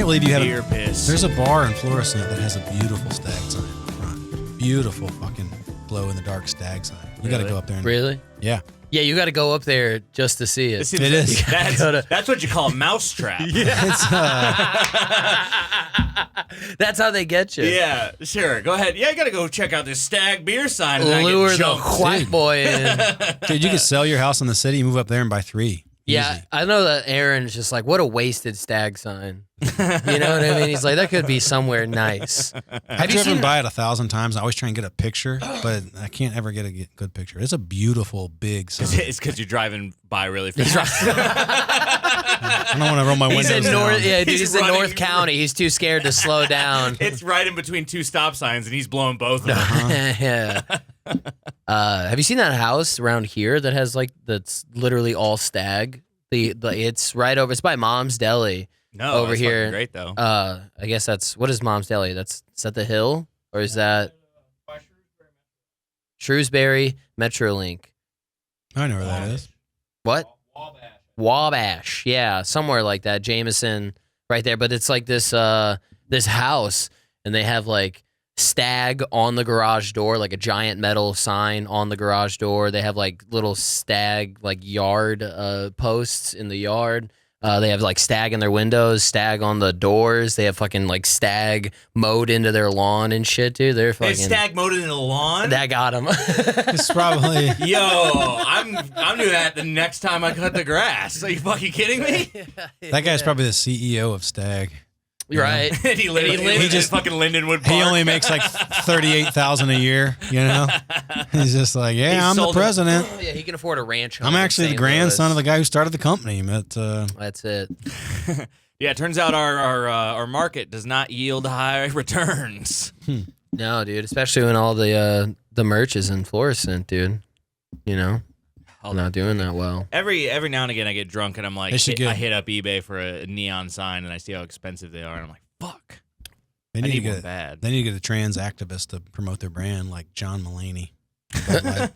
believe you had Beer piss. There's a bar in Florissant that has a beautiful stag sign in the front. Beautiful fucking glow-in-the-dark stag sign. You got to go up there. Really? Yeah. Yeah, you got to go up there just to see it. It is. That's what you call a mousetrap. That's how they get you. Yeah, sure. Go ahead. Yeah, I got to go check out this stag beer sign. Lure the white boy in. Dude, you can sell your house in the city, move up there and buy 3. Yeah, Easy. I know that Aaron's just like, what a wasted stag sign. You know what I mean? He's like, that could be somewhere nice. I've driven by it 1,000 times. I always try and get a picture, but I can't ever get a good picture. It's a beautiful, big sign. It's because you're driving by really fast. I don't want to roll my windows down. Yeah, dude, he's in North County. He's too scared to slow down. It's right in between 2 stop signs, and he's blowing both of them. Yeah. Have you seen that house around here that has that's literally all stag? It's right over. It's by Mom's Deli. No, over that's here. fucking great though. I guess what is Mom's Deli? Is that the hill or is that Shrewsbury Metrolink? I know where that is. What? Wabash. Yeah, somewhere like that. Jameson, right there. But it's like this house, and they have like stag on the garage door, like a giant metal sign on the garage door. They have like little stag yard posts in the yard. They have like stag in their windows, stag on the doors. They have fucking like stag mowed into their lawn and shit, dude. They're fucking stag mowed into the lawn. That got them. It's probably I'm doing that the next time I cut the grass. Are you fucking kidding me? that guy's probably the CEO of Stag. You're right. And he lives in fucking Lindenwood Park. He only makes like $38,000 a year. You know, he's just like, yeah, I'm the president. Yeah, he can afford a ranch. I'm actually the grandson of the guy who started the company. But that's it. Yeah, it turns out our market does not yield high returns. No, dude, especially when all the merch is in Florissant, dude. You know. Not doing that well. Every now and again, I get drunk and I'm like, I hit up eBay for a neon sign and I see how expensive they are and I'm like, fuck. They need one bad. They need to get a trans activist to promote their brand, like John Mulaney. Trans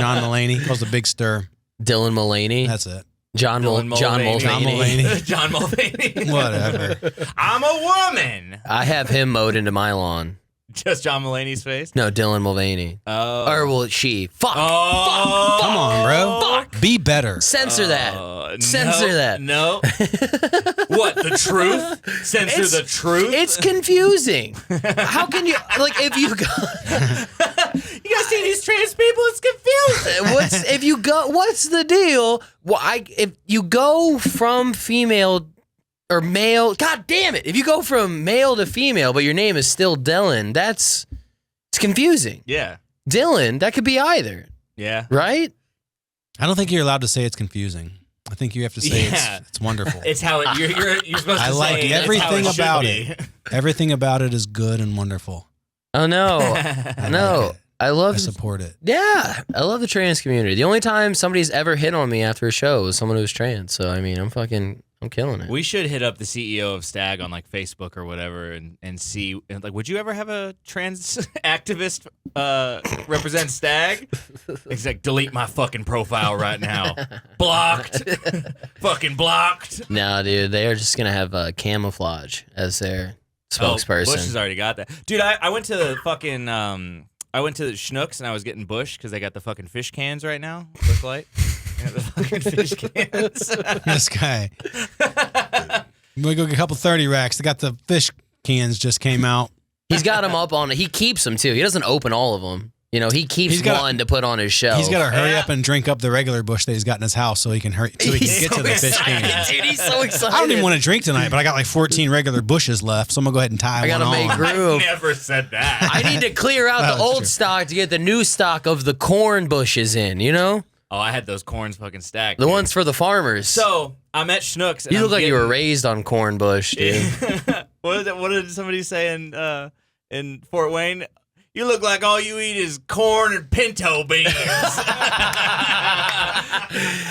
John Mulaney caused a big stir. Dylan Mulaney. That's it. John Mulvaney. John Mulvaney. Whatever. I'm a woman. I have him mowed into my lawn. Just John Mulaney's face? No, Dylan Mulvaney. Oh. Or well, she. Fuck. Oh. Fuck. Come on, bro. Fuck. Be better. Censor that. Censor that. No. What, the truth? Censor the truth? It's confusing. How can you, if you go... You guys see these trans people? It's confusing. What's the deal? Well, if you go from female... Or male, god damn it! If you go from male to female, but your name is still Dylan, it's confusing. Yeah. Dylan, that could be either. Yeah. Right? I don't think you're allowed to say it's confusing. I think you have to say it's wonderful. It's how you're supposed to I like say everything it's how about it. it. Everything about it is good and wonderful. Oh no, no. I support it. Yeah, I love the trans community. The only time somebody's ever hit on me after a show was someone who was trans. So I mean, I'm killing it. We should hit up the CEO of Stag on like Facebook or whatever and see like, would you ever have a trans activist represent Stag? He's like, delete my fucking profile right now. Blocked. Fucking blocked. No, dude, they are just gonna have camouflage as their spokesperson. Bush has already got that, dude. I went to fucking I went to the Schnucks and I was getting Bush because they got the fucking fish cans right now. Bush Light. They got the fucking fish cans. This guy. We go get a couple 30 racks. They got the fish cans just came out. He's got them up on. He keeps them too. He doesn't open all of them. You know, he keeps one to put on his shelf. He's got to hurry up and drink up the regular Bush that he's got in his house so he can get to the fish cans. Dude, he's so excited. I don't even want to drink tonight, but I got like 14 regular Bushes left, so I'm gonna go ahead and tie one on. I gotta make room. I never said that. I need to clear out the old stock to get the new stock of the corn bushes in. You know? Oh, I had those corns fucking stacked. The ones for the farmers. So I'm at Schnucks. And you look like you were raised on corn bush, dude. What did somebody say in Fort Wayne? You look like all you eat is corn and pinto beans.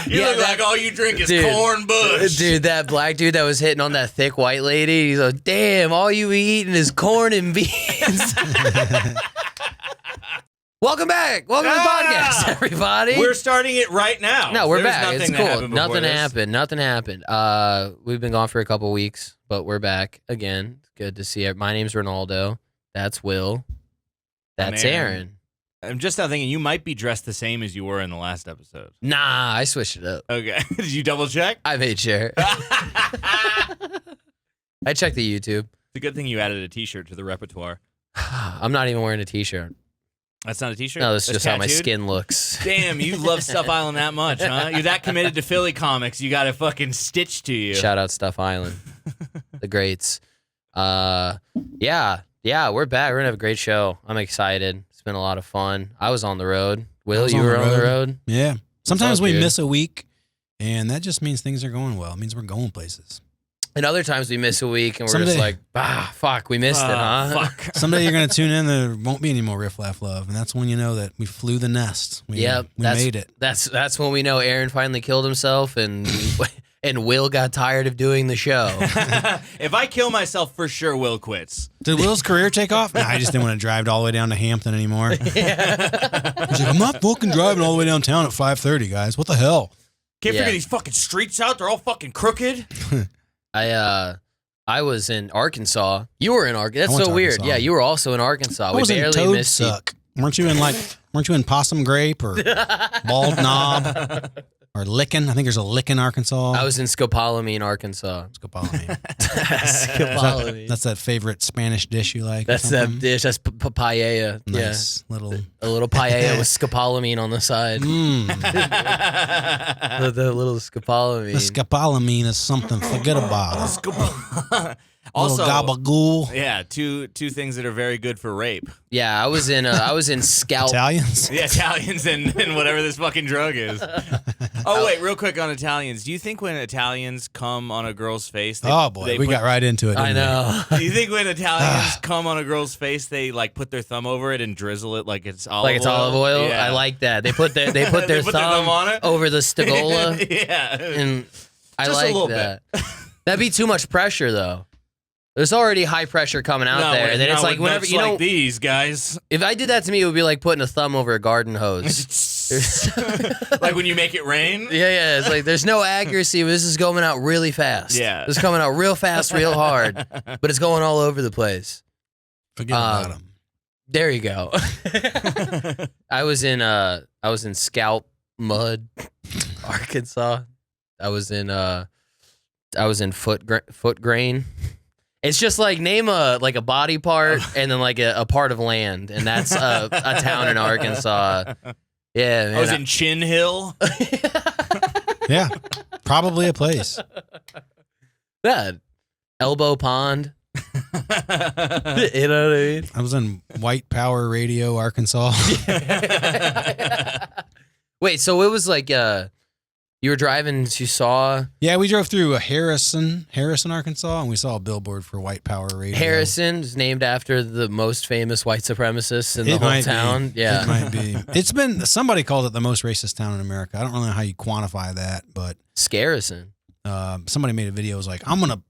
You look like all you drink is corn bush. Dude, that black dude that was hitting on that thick white lady, he's like, damn, all you eating is corn and beans. Welcome back. Welcome to the podcast, everybody. We're starting it right now. No, we're There's back. It's nothing that cool. happened before Nothing this. happened. Nothing happened. We've been gone for a couple weeks, but we're back again. It's good to see it. My name's Ronaldo. That's Will. That's Aaron. I'm just now thinking you might be dressed the same as you were in the last episode. Nah, I switched it up. Okay. Did you double check? I made sure. I checked the YouTube. It's a good thing you added a t-shirt to the repertoire. I'm not even wearing a t-shirt. That's not a t-shirt? No, that's just how my tattooed? skin looks. Damn, you love Stuff Island that much, huh? You're that committed to Philly comics, you got it fucking stitched to you. Shout out Stuff Island. The greats. Yeah, we're back. We're gonna have a great show. I'm excited. It's been a lot of fun. I was on the road. Will, you were on the road? Yeah. Sometimes up, we dude? miss a week, and that just means things are going well. It means we're going places. And other times we miss a week and we're Someday- just like, fuck, we missed it, huh? Fuck. Someday you're going to tune in, there won't be any more Riff, Laugh, Love, and that's when you know that we flew the nest. We made it. That's when we know Aaron finally killed himself and and Will got tired of doing the show. If I kill myself, for sure Will quits. Did Will's career take off? Nah, I just didn't want to drive all the way down to Hampton anymore. He's like, I'm not fucking driving all the way downtown at 5:30, guys. What the hell? Can't Yeah. figure these fucking streets out. They're all fucking crooked. I was in Arkansas. You were in Arkansas. I That's went so to weird. Arkansas. Yeah, you were also in Arkansas. I We was in barely Toad missed you. Suck. Weren't you in Possum Grape or Bald Knob or Lickin'? I think there's a Lickin', Arkansas. I was in Scopolamine, Arkansas. Scopolamine. Scopolamine. That's that favorite Spanish dish you like? or That's that something? dish. That's paella. Nice little. Yeah, a little paella with scopolamine on the side. Mm. The little scopolamine. The scopolamine is something. Forget about it. Also, Little gabagool. yeah, two things that are very good for rape. Yeah, I was in Scalp. Italians. The Italians and whatever this fucking drug is. Oh, wait, real quick on Italians. Do you think when Italians come on a girl's face... Oh, boy. We got right into it. I didn't we? know. Do you think when Italians come on a girl's face, they like put their thumb over it and drizzle it like it's olive oil? Like it's olive oil. Yeah. I like that. They put their They thumb put their thumb on it? over the stagola, Yeah. and I Just a like little that. That'd be too much pressure, though. There's already high pressure coming out there. Then it's like whenever nuts you know, like these guys. if I did that to me, it would be like putting a thumb over a garden hose. Like when you make it rain. Yeah. It's like there's no accuracy. But this is going out really fast. Yeah. This is coming out real fast, real hard, but it's going all over the place. Forget about them. There you go. I was in Scalp Mud, Arkansas. I was in Foot Grain. It's just like name a body part and then like a part of land, and that's a town in Arkansas. Yeah, man. I was in Chin Hill. Yeah. Probably a place. that Elbow Pond. You know what I mean? I was in White Power Radio, Arkansas. Wait, so it was like you were driving, you saw Yeah, we drove through Harrison, Arkansas, and we saw a billboard for White Power Radio. Harrison is named after the most famous white supremacist in the It whole might town. be. Yeah. It might be. It's been, somebody called it the most racist town in America. I don't really know how you quantify that, but Scarison. somebody made a video. It was like, I'm gonna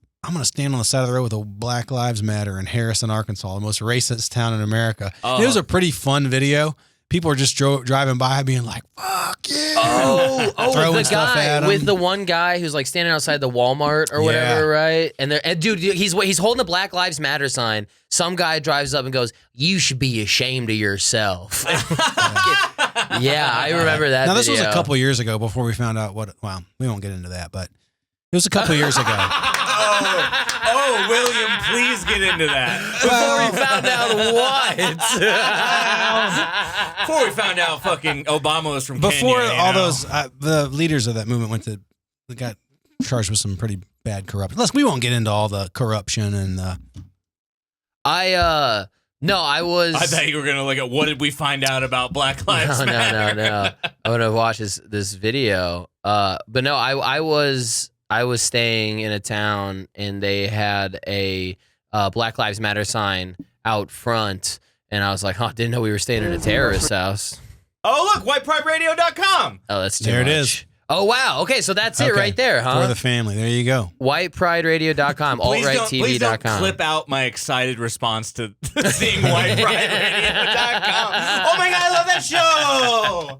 stand on the side of the road with a Black Lives Matter in Harrison, Arkansas, the most racist town in America. Oh. It was a pretty fun video. People were just driving by being like, fuck yeah. Oh, the stuff guy at 'em. with the one guy who's like standing outside the Walmart or whatever, right? And dude, he's holding a Black Lives Matter sign. Some guy drives up and goes, "You should be ashamed of yourself." Yeah, I remember that. Now, this was video. a couple years ago before we found out what, well, we won't get into that, but it was a couple years ago. Oh, William, please get into that. Before we found out what? Before we found out fucking Obama was from Before Kenya, you all know? those, the leaders of that movement got charged with some pretty bad corruption. We won't get into all the corruption and No, I was. I thought you were gonna look at what did we find out about Black Lives Matter. No. I'm gonna watch this video. But no, I was staying in a town and they had a Black Lives Matter sign out front, and I was like, "Huh, didn't know we were staying in a terrorist house." Oh, look, whiteprideradio.com. Oh, that's too There it much. is. Oh, wow. Okay, so that's it Okay. right there, huh? For the family. There you go. WhitePrideRadio.com, Please don't AltRightTV.com. clip out my excited response to seeing WhitePrideRadio.com. Oh my God, I love that show.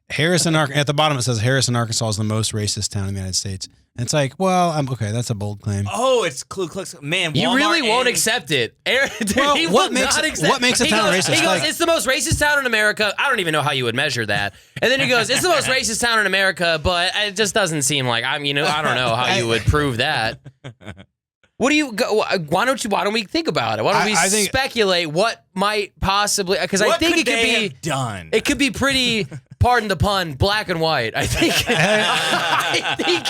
Harrison, at the bottom it says Harrison, Arkansas is the most racist town in the United States. And it's like, well, okay, that's a bold claim. Oh, it's Klux. Man, You Walmart really won't and- accept it. Aaron, Well, he what will makes not it- accept what makes a town racist? He goes, Like- it's the most racist town in America. I don't even know how you would measure that. And then he goes, it's the most racist town in America, but it just doesn't seem like I don't know how you would prove that. What do you go? Why don't we think about it? Why don't we I think- speculate what might possibly? Because I What think could it could they be have done. It could be pretty, pardon the pun, black and white. I think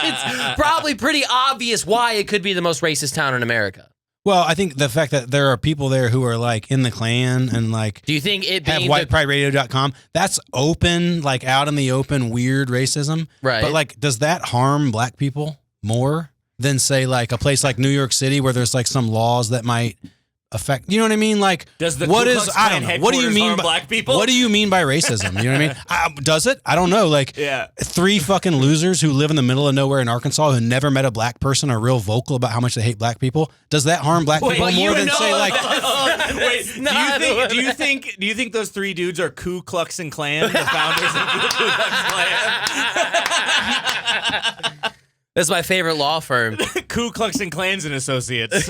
it's probably pretty obvious why it could be the most racist town in America. Well, I think the fact that there are people there who are like in the Klan and like Do you think it have being whiteprideradio.com, that's open, like out in the open, weird racism. Right. But like, does that harm black people more than say like a place like New York City where there's like some laws that might affect, you know what I mean? Like, Does the what Ku is, Klux I Klan don't know. What do you headquarters mean harm by black people? What do you mean by racism? You know what I mean? Does it? I don't know. Like, Yeah. 3 fucking losers who live in the middle of nowhere in Arkansas who never met a black person are real vocal about how much they hate black people. Does that harm black people well, more you than know say like, Wait, do you think those 3 dudes are Ku Klux and Klan, the founders of the Ku Klux Klan? That's my favorite law firm. Ku Klux and Klans and Associates.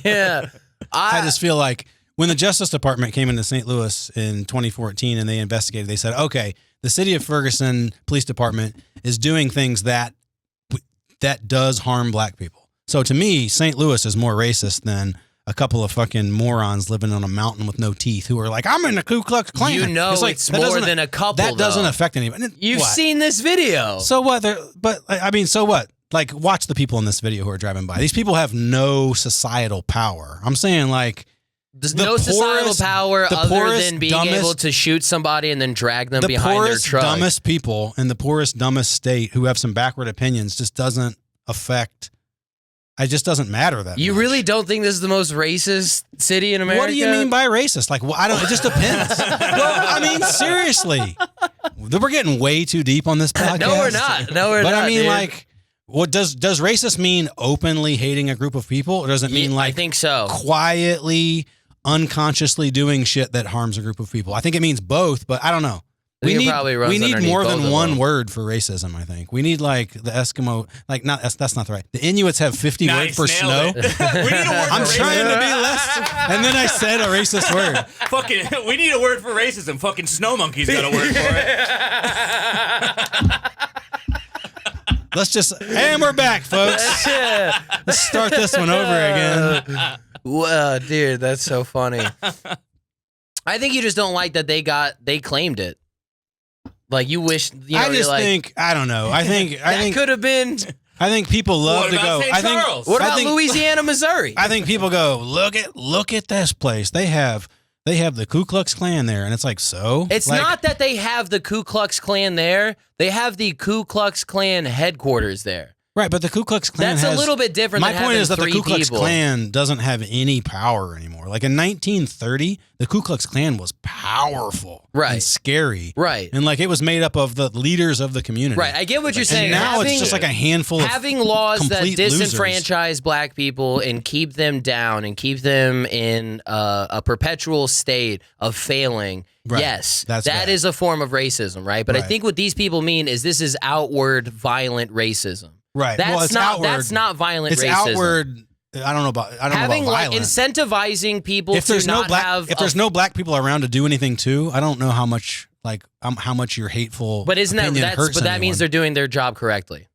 Yeah. I just feel like when the Justice Department came into St. Louis in 2014 and they investigated, they said, okay, the city of Ferguson Police Department is doing things that does harm black people. So to me, St. Louis is more racist than a couple of fucking morons living on a mountain with no teeth who are like, I'm in the Ku Klux Klan. You know it's that more doesn't- than a couple, That doesn't though. affect anybody. You've What? seen this video. So what? But I mean, so what? Like, watch the people in this video who are driving by. These people have no societal power. I'm saying, like, There's the no societal poorest- power the other poorest, than being dumbest- able to shoot somebody and then drag them the behind their poorest, truck. dumbest people in the poorest, dumbest state who have some backward opinions just doesn't affect. It just doesn't matter that You much. really don't think this is the most racist city in America? What do you mean by racist? Like, well, I don't. It just depends. Well, I mean, seriously, we're getting way too deep on this podcast. No, we're not. No, we're But not. I mean, dude. like, what does racist mean? Openly hating a group of people, or does it mean like I think so. quietly, unconsciously doing shit that harms a group of people? I think it means both, but I don't know. I think it probably runs we need underneath more both than of one them. word for racism. I think we need like the Eskimo, like not that's not the right. The Inuits have 50 words for snow. nailed it. We need a word I'm for trying racism. to be less, and then I said a racist word. Fucking, we need a word for racism. Fucking snow monkeys got a word for it. Let's just, and we're back, folks. Let's start this one over again. Well, dude, that's so funny. I think you just don't like that they claimed it. Like you wish, you know, I just like, think I don't know. I think could have been. I think people love What to about go. St. I think Charles? What I about think- Louisiana, Missouri? I think people go look at this place. They have the Ku Klux Klan there, and it's like so. It's Like, not that they have the Ku Klux Klan there. They have the Ku Klux Klan headquarters there. right, but the Ku Klux Klan. That's has, a little bit different. My than point having is that the 3 Ku Klux people. Klan doesn't have any power anymore. Like in 1930, the Ku Klux Klan was powerful, Right. and scary, Right. and like it was made up of the leaders of the community, Right, I get what you're saying. And now having, it's just like a handful of having laws that complete losers. disenfranchise black people and keep them down and keep them in a perpetual state of failing. Right. Yes, That's that bad. is a form of racism, right? But I Right. think what these people mean is this is outward violent racism. Right. That's well, it's not outward. that's not violent It's racism. outward. I don't know about Having like violent. incentivizing people If there's to no not black, have if there's no black people around to do anything too, I don't know how much how much your hateful. but isn't that opinion that's hurts but that means anyone. they're doing their job correctly.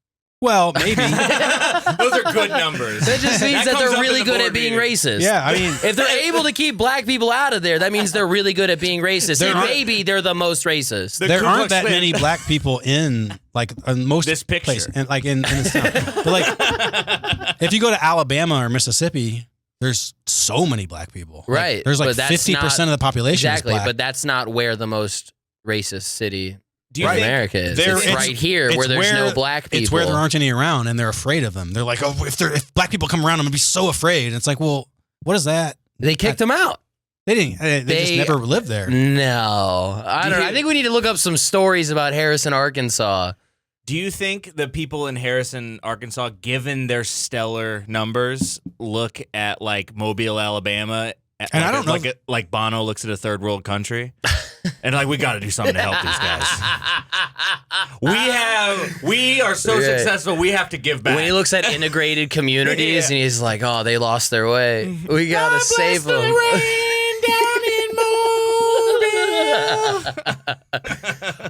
Well, maybe. Those are good numbers. That just means that comes they're up really in the good board at being meeting. racist. Yeah, I mean, If they're able to keep black people out of there, that means they're really good at being racist. There And aren't- maybe they're the most racist. The there Ku aren't Klux that Klan- many black people in like most This picture. place, and like in this town. But like, if you go to Alabama or Mississippi, there's so many black people. Like, Right, there's like but that's 50% of the population Exactly, is black. but that's not where the most racist city Do you in think America is. there- It's it's- right here it's where there's no black people. It's where there aren't any around, and they're afraid of them. They're like, oh, if black people come around, I'm gonna be so afraid. And it's like, well, what is that? They kicked them out. They didn't. They just They- never lived there. No, I don't know. I think we need to look up some stories about Harrison, Arkansas. Do you think the people in Harrison, Arkansas, given their stellar numbers, look at like Mobile, Alabama, And I don't know like Bono looks at a third world country, and like we got to do something to help these guys. We are so successful. We have to give back. When he looks at integrated communities and he's like, "Oh, they lost their way. We gotta save them."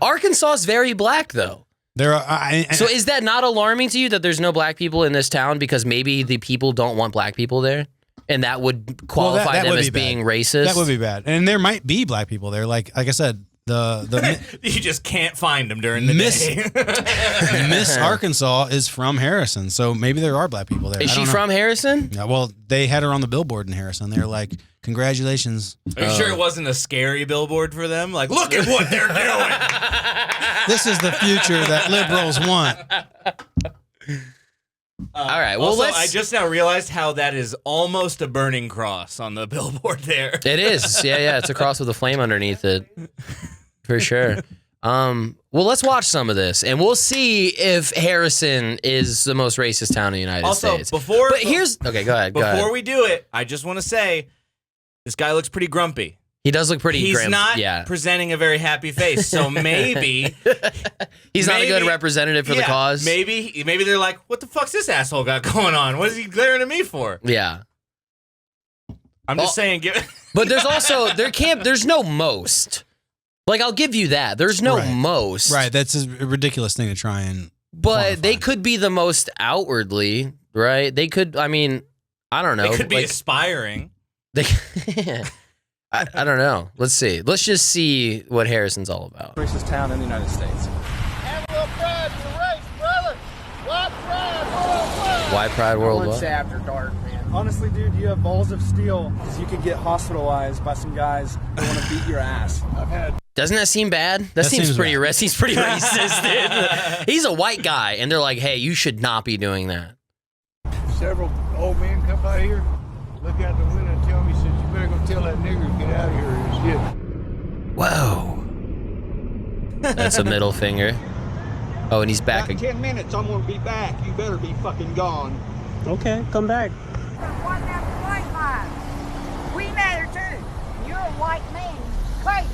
Arkansas is very black, though. There are, so is that not alarming to you that there's no black people in this town because maybe the people don't want black people there? And that would qualify them as being racist? That would be bad. And there might be black people there. Like I said, the you just can't find them during the day. Miss Arkansas is from Harrison, so maybe there are black people there. Is she from Harrison? Yeah, well, they had her on the billboard in Harrison. They're like, congratulations. Are you sure it wasn't a scary billboard for them? Like, look at what they're doing. This is the future that liberals want. All right. Well, also, I just now realized how that is almost a burning cross on the billboard there. It is. Yeah. It's a cross with a flame underneath it. For sure. Well, let's watch some of this, and we'll see if Harrison is the most racist town in the United States. Okay, go ahead. Before we do it, I just want to say, this guy looks pretty grumpy. He does look pretty. He's not presenting a very happy face, so maybe he's not a good representative for the cause. Maybe they're like, "What the fuck's this asshole got going on? What is he glaring at me for?" Yeah, I'm just saying. But there's also there's no most. Like, I'll give you that. There's no most. Right. That's a ridiculous thing to try and. But quantify. they could be the most outwardly, right? They could. I mean, I don't know. They could be aspiring. They. I don't know. Let's see. Let's just see what Harrison's all about. Racist town in the United States. Have a little pride in the race, brother. White pride worldwide. White pride worldwide. After dark, man. Honestly, dude, you have balls of steel because you could get hospitalized by some guys that want to beat your ass. Doesn't that seem bad? That seems pretty bad. He's pretty racist, dude. He's a white guy, and they're like, "Hey, you should not be doing that." Several old men come by here, look out the window and tell me, said, "You better go tell that nigger to get out of here or he's getting." Whoa. That's a middle finger. Oh, and he's back About again. 10 minutes, I'm going to be back. You better be fucking gone. Okay, come back. White after white lives. We matter too. You're a white man. Crazy.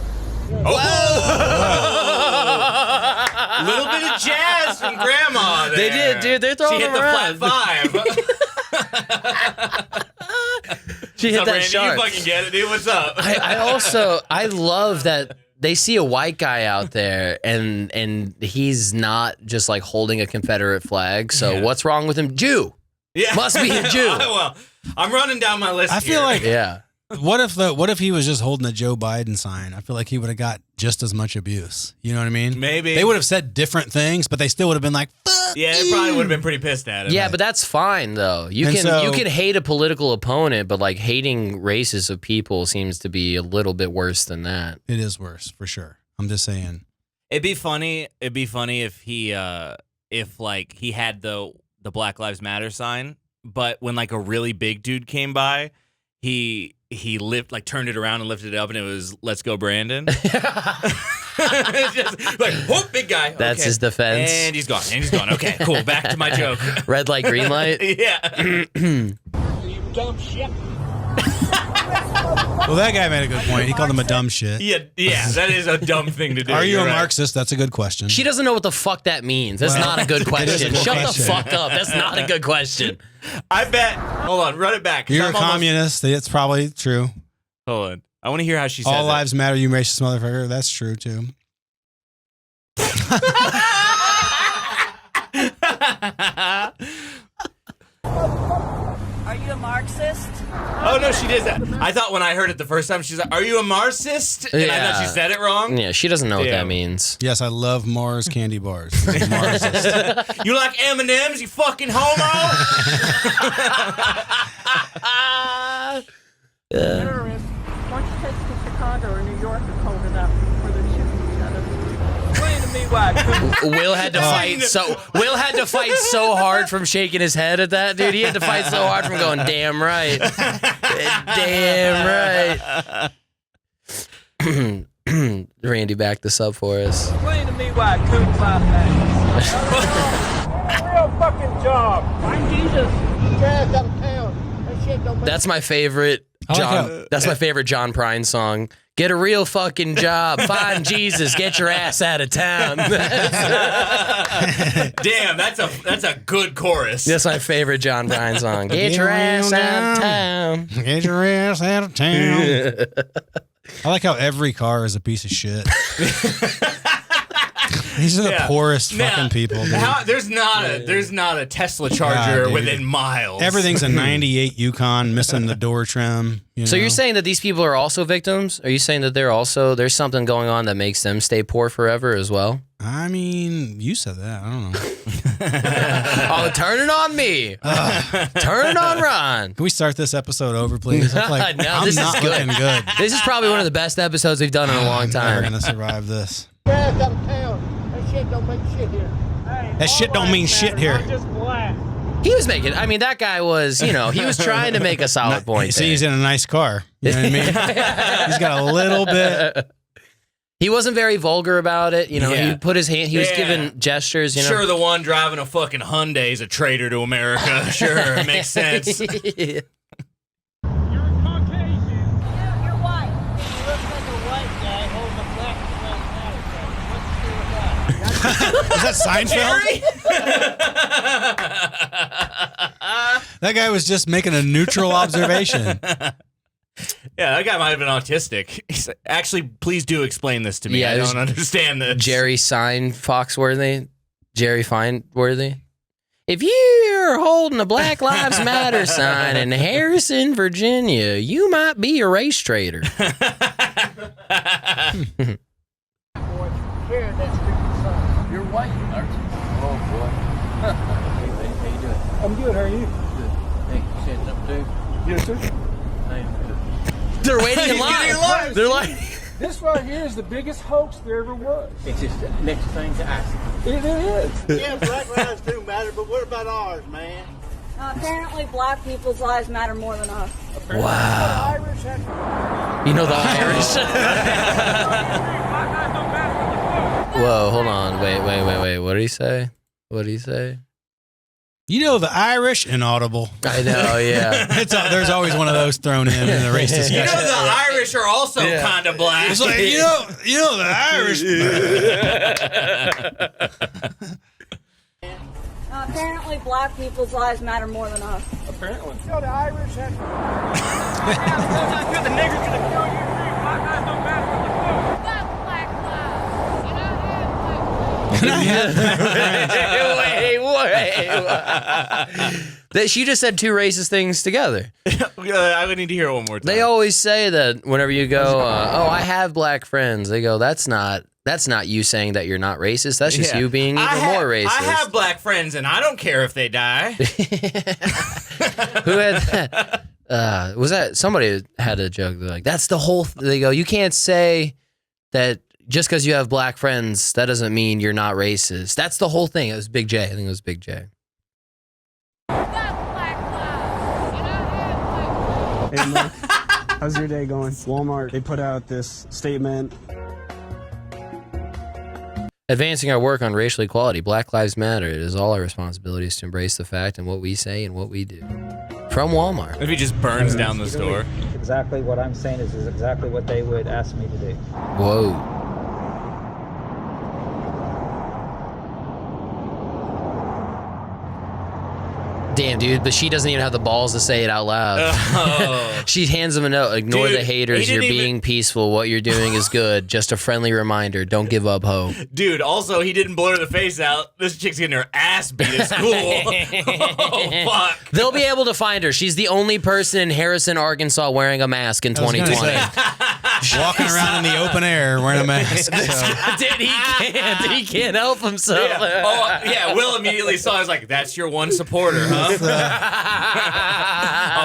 Little bit of jazz from Grandma there. They did, dude. They're throwing She hit them the around. flat 5. She hit What's up, that Randy? sharp. You fucking get it, dude. What's up? I love that they see a white guy out there and he's not just like holding a Confederate flag. So what's wrong with him? Jew. Yeah. Must be a Jew. Well, I'm running down my list. I feel like Yeah. what if he was just holding a Joe Biden sign? I feel like he would have got just as much abuse. You know what I mean? Maybe. They would have said different things, but they still would have been like, "Fuck Yeah, you." they probably would have been pretty pissed at him. Yeah, but that's fine though. You And can so- you can hate a political opponent, but like hating races of people seems to be a little bit worse than that. It is worse for sure. I'm just saying. It'd be funny if he if like he had the Black Lives Matter sign, but when like a really big dude came by, he turned it around and lifted it up, and it was "Let's go, Brandon." It's just like, whoop, big guy. That's Okay. his defense. And he's gone. Okay, cool. Back to my joke. Red light, green light. Yeah. You dumb shit. Well, that guy made a good point. He called him a dumb shit. Yeah, that is a dumb thing to do. Are you You're a right. Marxist? That's a good question. She doesn't know what the fuck that means. That's not a good is a question. good Shut question. the fuck up. That's not a good question. I bet. Hold on, run it back. 'Cause You're a I'm almost- communist. It's probably true. Hold on. I want to hear how she said All that. lives matter, you racist motherfucker. That's true too. Are you a Marxist? Oh no, she did that. I thought when I heard it the first time, she's like, "Are you a Marxist?" And I thought she said it wrong. Yeah, she doesn't know what Yeah. that means. Yes, I love Mars candy bars. Marxist. You like M&Ms, you fucking homo? Terrorists. Why don't you take to Chicago or New York and hold it up where they're shooting each other? Explain to me why. Will had to fight so hard from shaking his head at that, dude. He had to fight so hard from going, damn right. Damn right. Randy backed this up for us. Explain to me why Ku Klux Klan. Real fucking job. I'm Jesus. Trash out of town. That shit don't make That's my favorite John. That's my favorite John Prine song. Get a real fucking job. Find Jesus. Get your ass out of town. Damn, that's a good chorus. That's my favorite John Prine song. Get your ass out of town. Get your ass out of town. I like how every car is a piece of shit. These are the poorest fucking people. Dude. There's not a Tesla charger within miles. Everything's a 98 Yukon missing the door trim. So you're saying that these people are also victims? Are you saying that there's something going on that makes them stay poor forever as well? I mean, you said that. I don't know. Oh, turn it on me. Turn it on Ron. Can we start this episode over, please? I'm this not is good. looking good. This is probably one of the best episodes we've done in a long time. We're going to survive this. trash out of town. That shit don't make shit here. That shit don't mean shit here. Just black. He was making, I mean, that guy was, he was trying to make a solid point. See, he's in a nice car. You know what I mean? He's got a little bit. He wasn't very vulgar about it. He put his hand, he was giving gestures, Sure, the one driving a fucking Hyundai is a traitor to America. Sure, it makes sense. You're Caucasian. You're white. You look like a white guy holding a black What's the deal with that? Is that Seinfeld? That guy was just making a neutral observation. Yeah, that guy might have been autistic. He's like, actually, please do explain this to me. Yeah, I don't understand this. Jerry Fineworthy. If you're holding a Black Lives Matter sign in Harrison, Virginia, you might be a race traitor. Boy, carrying that stupid sign. You're white, aren't you? Oh, boy. Hey, how you doing? I'm good. How are you? Good. Hey, you setting up too? Yes, sir. I am good. They're waiting in line. They're like, This right here is the biggest hoax there ever was. It's just the next thing to ask. It is. Yeah, black lives do matter, but what about ours, man? Apparently, black people's lives matter more than us. wow. Irish had You know the Irish? Whoa, hold on. Wait. What did he say? You know the Irish inaudible. I know, yeah. There's always one of those thrown in the race discussion. You know the Irish are also kind of black. It's like, you know the Irish. Apparently, black people's lives matter more than us. Apparently. You know the Irish had The niggers gonna kill you. Black lives don't matter. Wait. She just said two racist things together. I would need to hear it one more time. They always say that whenever you go, I have black friends. They go, that's not you saying that you're not racist. That's just you being even more racist. I have black friends, and I don't care if they die. Who had that? Was that somebody had a joke? They're like, that's the whole. They go, you can't say that just because you have black friends, that doesn't mean you're not racist. That's the whole thing. It was Big J. I think it was Big J. Hey, Mark, how's your day going? Walmart, they put out this statement. Advancing our work on racial equality, Black Lives Matter. It is all our responsibilities to embrace the fact and what we say and what we do. From Walmart. If he just burns down the store. Exactly what I'm saying is exactly what they would ask me to do. Whoa. Damn, dude, but she doesn't even have the balls to say it out loud. Oh. She hands him a note. Ignore Dude, the haters. he You're didn't being peaceful. What you're doing is good. Just a friendly reminder. Don't give up hope. Dude, also, he didn't blur the face out. This chick's getting her ass beat at school. Oh, fuck. They'll be able to find her. She's the only person in Harrison, Arkansas wearing a mask in 2020. Walking around in the open air wearing a mask. Dude, he can't help himself. Yeah. Oh, yeah, Will immediately saw. I was like, that's your one supporter, huh? A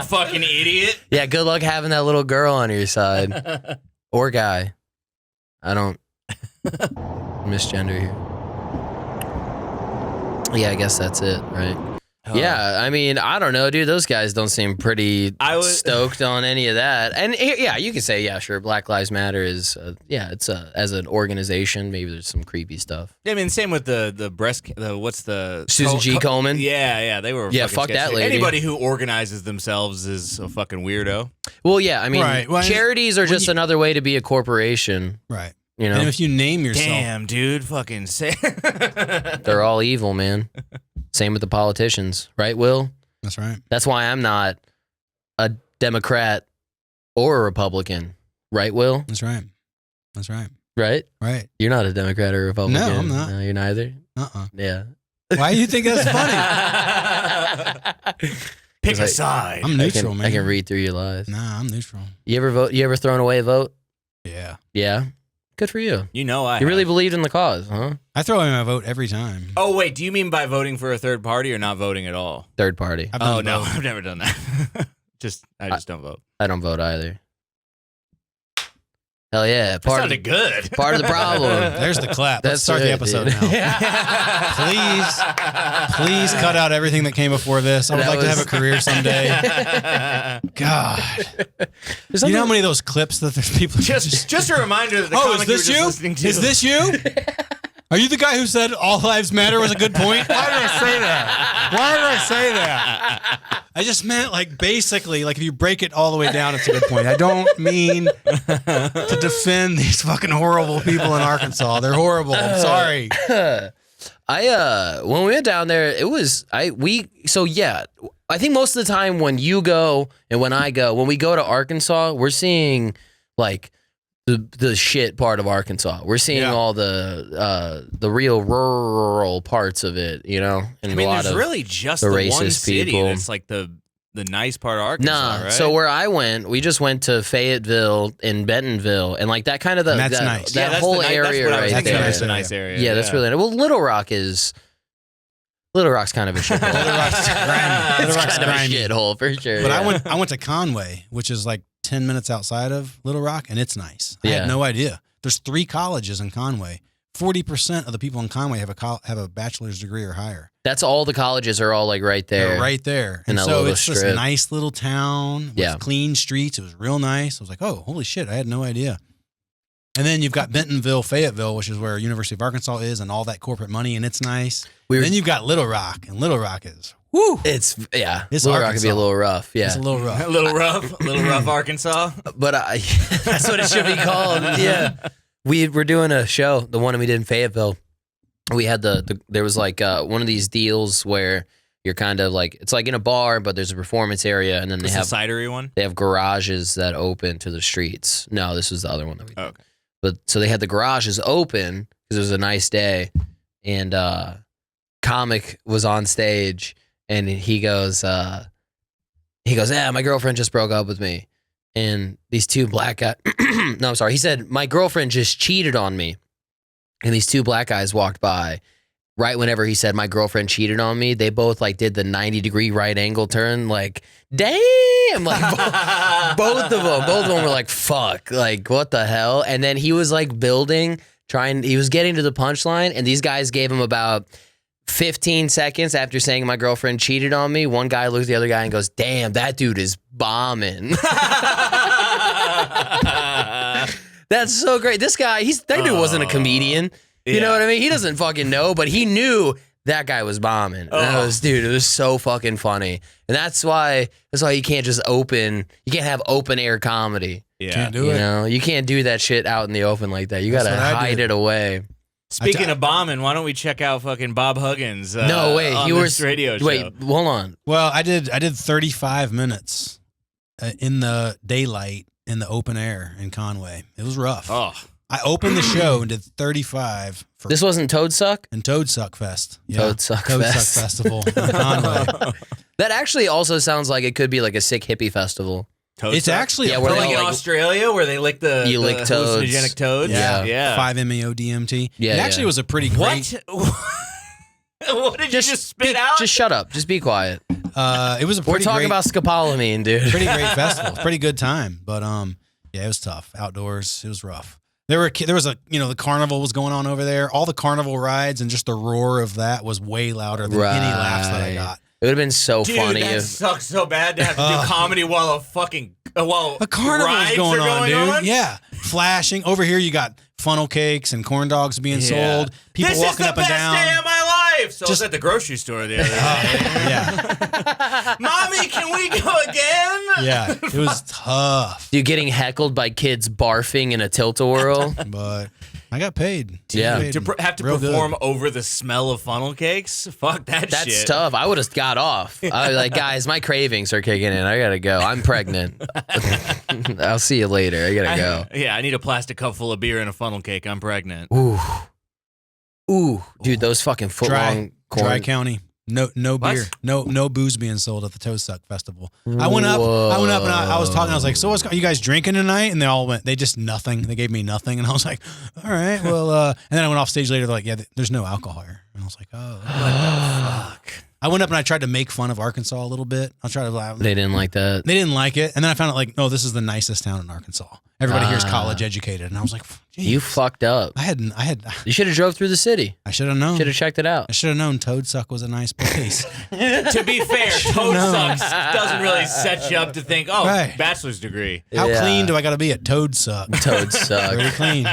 fucking idiot. Yeah, good luck having that little girl on your side. Or guy. I don't misgender here. Yeah, I guess that's it, right? Yeah, I mean, I don't know, dude. Those guys don't seem pretty stoked on any of that. And yeah, you can say, yeah, sure, Black Lives Matter is, it's as an organization, maybe there's some creepy stuff. Yeah, I mean, same with the breast. What's the Susan G. Komen? Yeah, they were. Fuck that lady. Anybody who organizes themselves is a fucking weirdo. Well, yeah, I mean, Right. Well, charities are just another way to be a corporation. Right. You know, And if you name yourself, Damn, dude, fucking say. they're all evil, man. Same with the politicians, right, Will? that's right. That's why I'm not a Democrat or a Republican, right, Will? That's right. That's right. Right? Right. You're not a Democrat or a Republican. No, I'm not. No, you're neither. Yeah. Why do you think that's funny? Pick I- a side. I'm neutral, man. I can read through your lies. Nah, I'm neutral. You ever vote? You ever thrown away a vote? Yeah. Yeah. Good for you. You know I. You really have. believed in the cause, huh? I throw in my vote every time. Oh wait, do you mean by voting for a third party or not voting at all? Third party. I've done Oh no, both. I've never done that. I just don't vote. I don't vote either. Hell yeah. That sounded good. Part of the problem. There's the clap. That's Let's start the it, episode dude. now. Please cut out everything that came before this. I would That like to was- have a career someday. God. You know how many of those clips that there's people Just a reminder that the Oh, comic is this you were you? just listening to. Is this you? Are you the guy who said all lives matter was a good point? Why did I say that? Why did I say that? I just meant like basically like if you break it all the way down, it's a good point. I don't mean to defend these fucking horrible people in Arkansas. They're horrible. I'm sorry. When we went down there, it was I think most of the time when you go and when I go, when we go to Arkansas, we're seeing like the shit part of Arkansas. We're seeing all the real rural parts of it, you know. And I mean, a lot there's of really just the the one racist city people. that's like the nice part of Arkansas, Nah, right? so where I went, we just went to Fayetteville and Bentonville, and like that kind of And that's nice. that that's whole the area that's what I was right thinking. there. That's a nice area. Yeah, that's really nice. Well, Little Rock's kind of a shithole. Little Rock's grimy. It's Little Rock's kind of a grimy. shithole for sure. But yeah. I went to Conway, which is like 10 minutes outside of Little Rock, and it's nice. I Yeah. had no idea. There's 3 colleges in Conway. 40% of the people in Conway have a bachelor's degree or higher. That's all the colleges are all like right there. They're right there. In And that so little it's this strip. nice little town with clean streets. It was real nice. I was like, oh, holy shit, I had no idea. And then you've got Bentonville, Fayetteville, which is where University of Arkansas is, and all that corporate money, and it's nice. Then you've got Little Rock, and Little Rock is, woo. It's It's Little Rock can be a Arkansas. little rough. Yeah, It's a little rough. Little rough, Arkansas. but that's what it should be called. Yeah, we're doing a show, the one we did in Fayetteville. We had there was like one of these deals where you're kind of like it's like in a bar, but there's a performance area, and then they This have the cidery one. they have garages that open to the streets. No, this was the other one that we did. Oh, okay. But so they had the garages open because it was a nice day, and comic was on stage, and he goes, yeah, my girlfriend just broke up with me, and these 2 black guys. No, I'm sorry. He said my girlfriend just cheated on me, and these 2 black guys walked by. Right whenever he said my girlfriend cheated on me, they both like did the 90-degree right angle turn, like damn, like both of them were like fuck, like what the hell? And then he was like he was getting to the punchline, and these guys gave him about 15 seconds after saying my girlfriend cheated on me. One guy looks at the other guy and goes, damn, that dude is bombing. That's so great. This guy, that dude wasn't a comedian. You know what I mean? He doesn't fucking know, but he knew that guy was bombing. And it was so fucking funny. And that's why you can't you can't have open air comedy. Yeah. Can't do You it. know, you can't do that shit out in the open like that. You That's gotta what I hide did. it away. Speaking of bombing, why don't we check out fucking Bob Huggins? No, wait, on this radio show. Wait, hold on. Well, I did 35 minutes in the daylight in the open air in Conway. It was rough. Oh, I opened the show and did 35 for This wasn't Toad Suck? and Toad Suck Fest. Yeah. Toad Suck Toad Fest. Suck Festival in Conway. That actually also sounds like it could be like a sick hippie festival. Toad It's suck? actually Yeah, a where like they in like- Australia where they lick the lick toads. hallucinogenic toads. Yeah. yeah. 5-MeO DMT. Yeah, It actually yeah. was a pretty great. What? What did you just spit out? Just shut up. Just be quiet. It was a We're pretty talking great, about scopolamine, dude. pretty great festival. Pretty good time, but yeah, it was tough. Outdoors, it was rough. There was a the carnival was going on over there. All the carnival rides and just the roar of that was way louder than any laughs that I got. It would have been so Dude, funny that if sucks so bad to have to do comedy while A carnival's rides going are on, going dude. on? Yeah, flashing. Over here, you got funnel cakes and corn dogs being sold. People this walking is up the and best down. day of my life. So I was at the grocery store the other day. Yeah, Mommy, can we go again? yeah. It was tough, you getting heckled by kids barfing in a tilt-a-whirl. but I got paid. Yeah. Paid To have to real good. perform over the smell of funnel cakes? Fuck that That's shit. tough. I would have got off. I was like, guys, my cravings are kicking in. I gotta go. I'm pregnant. I'll see you later. I gotta go. Yeah, I need a plastic cup full of beer and a funnel cake. I'm pregnant. Ooh, dude, those fucking foot-long corn. Dry County. No What? beer. No booze being sold at the Toe Suck Festival. I went up and I was talking. I was like, so what's you guys drinking tonight? And they all went, they just nothing. They gave me nothing. And I was like, all right, well, and then I went off stage later. They're like, yeah, there's no alcohol here. And I was like, oh, what the fuck? I went up and I tried to make fun of Arkansas a little bit. I'll try to laugh. They didn't like that. They didn't like it. And then I found out like, no, this is the nicest town in Arkansas. Everybody here's college educated. And I was like, geez. You fucked up. You should have drove through the city. I should have known. Should have checked it out. I should have known Toad Suck was a nice place. To be fair, Toad Sucks doesn't really set you up to think, oh, Right. bachelor's degree. How Yeah. clean do I got to be at Toad Suck? Toad suck. Very clean.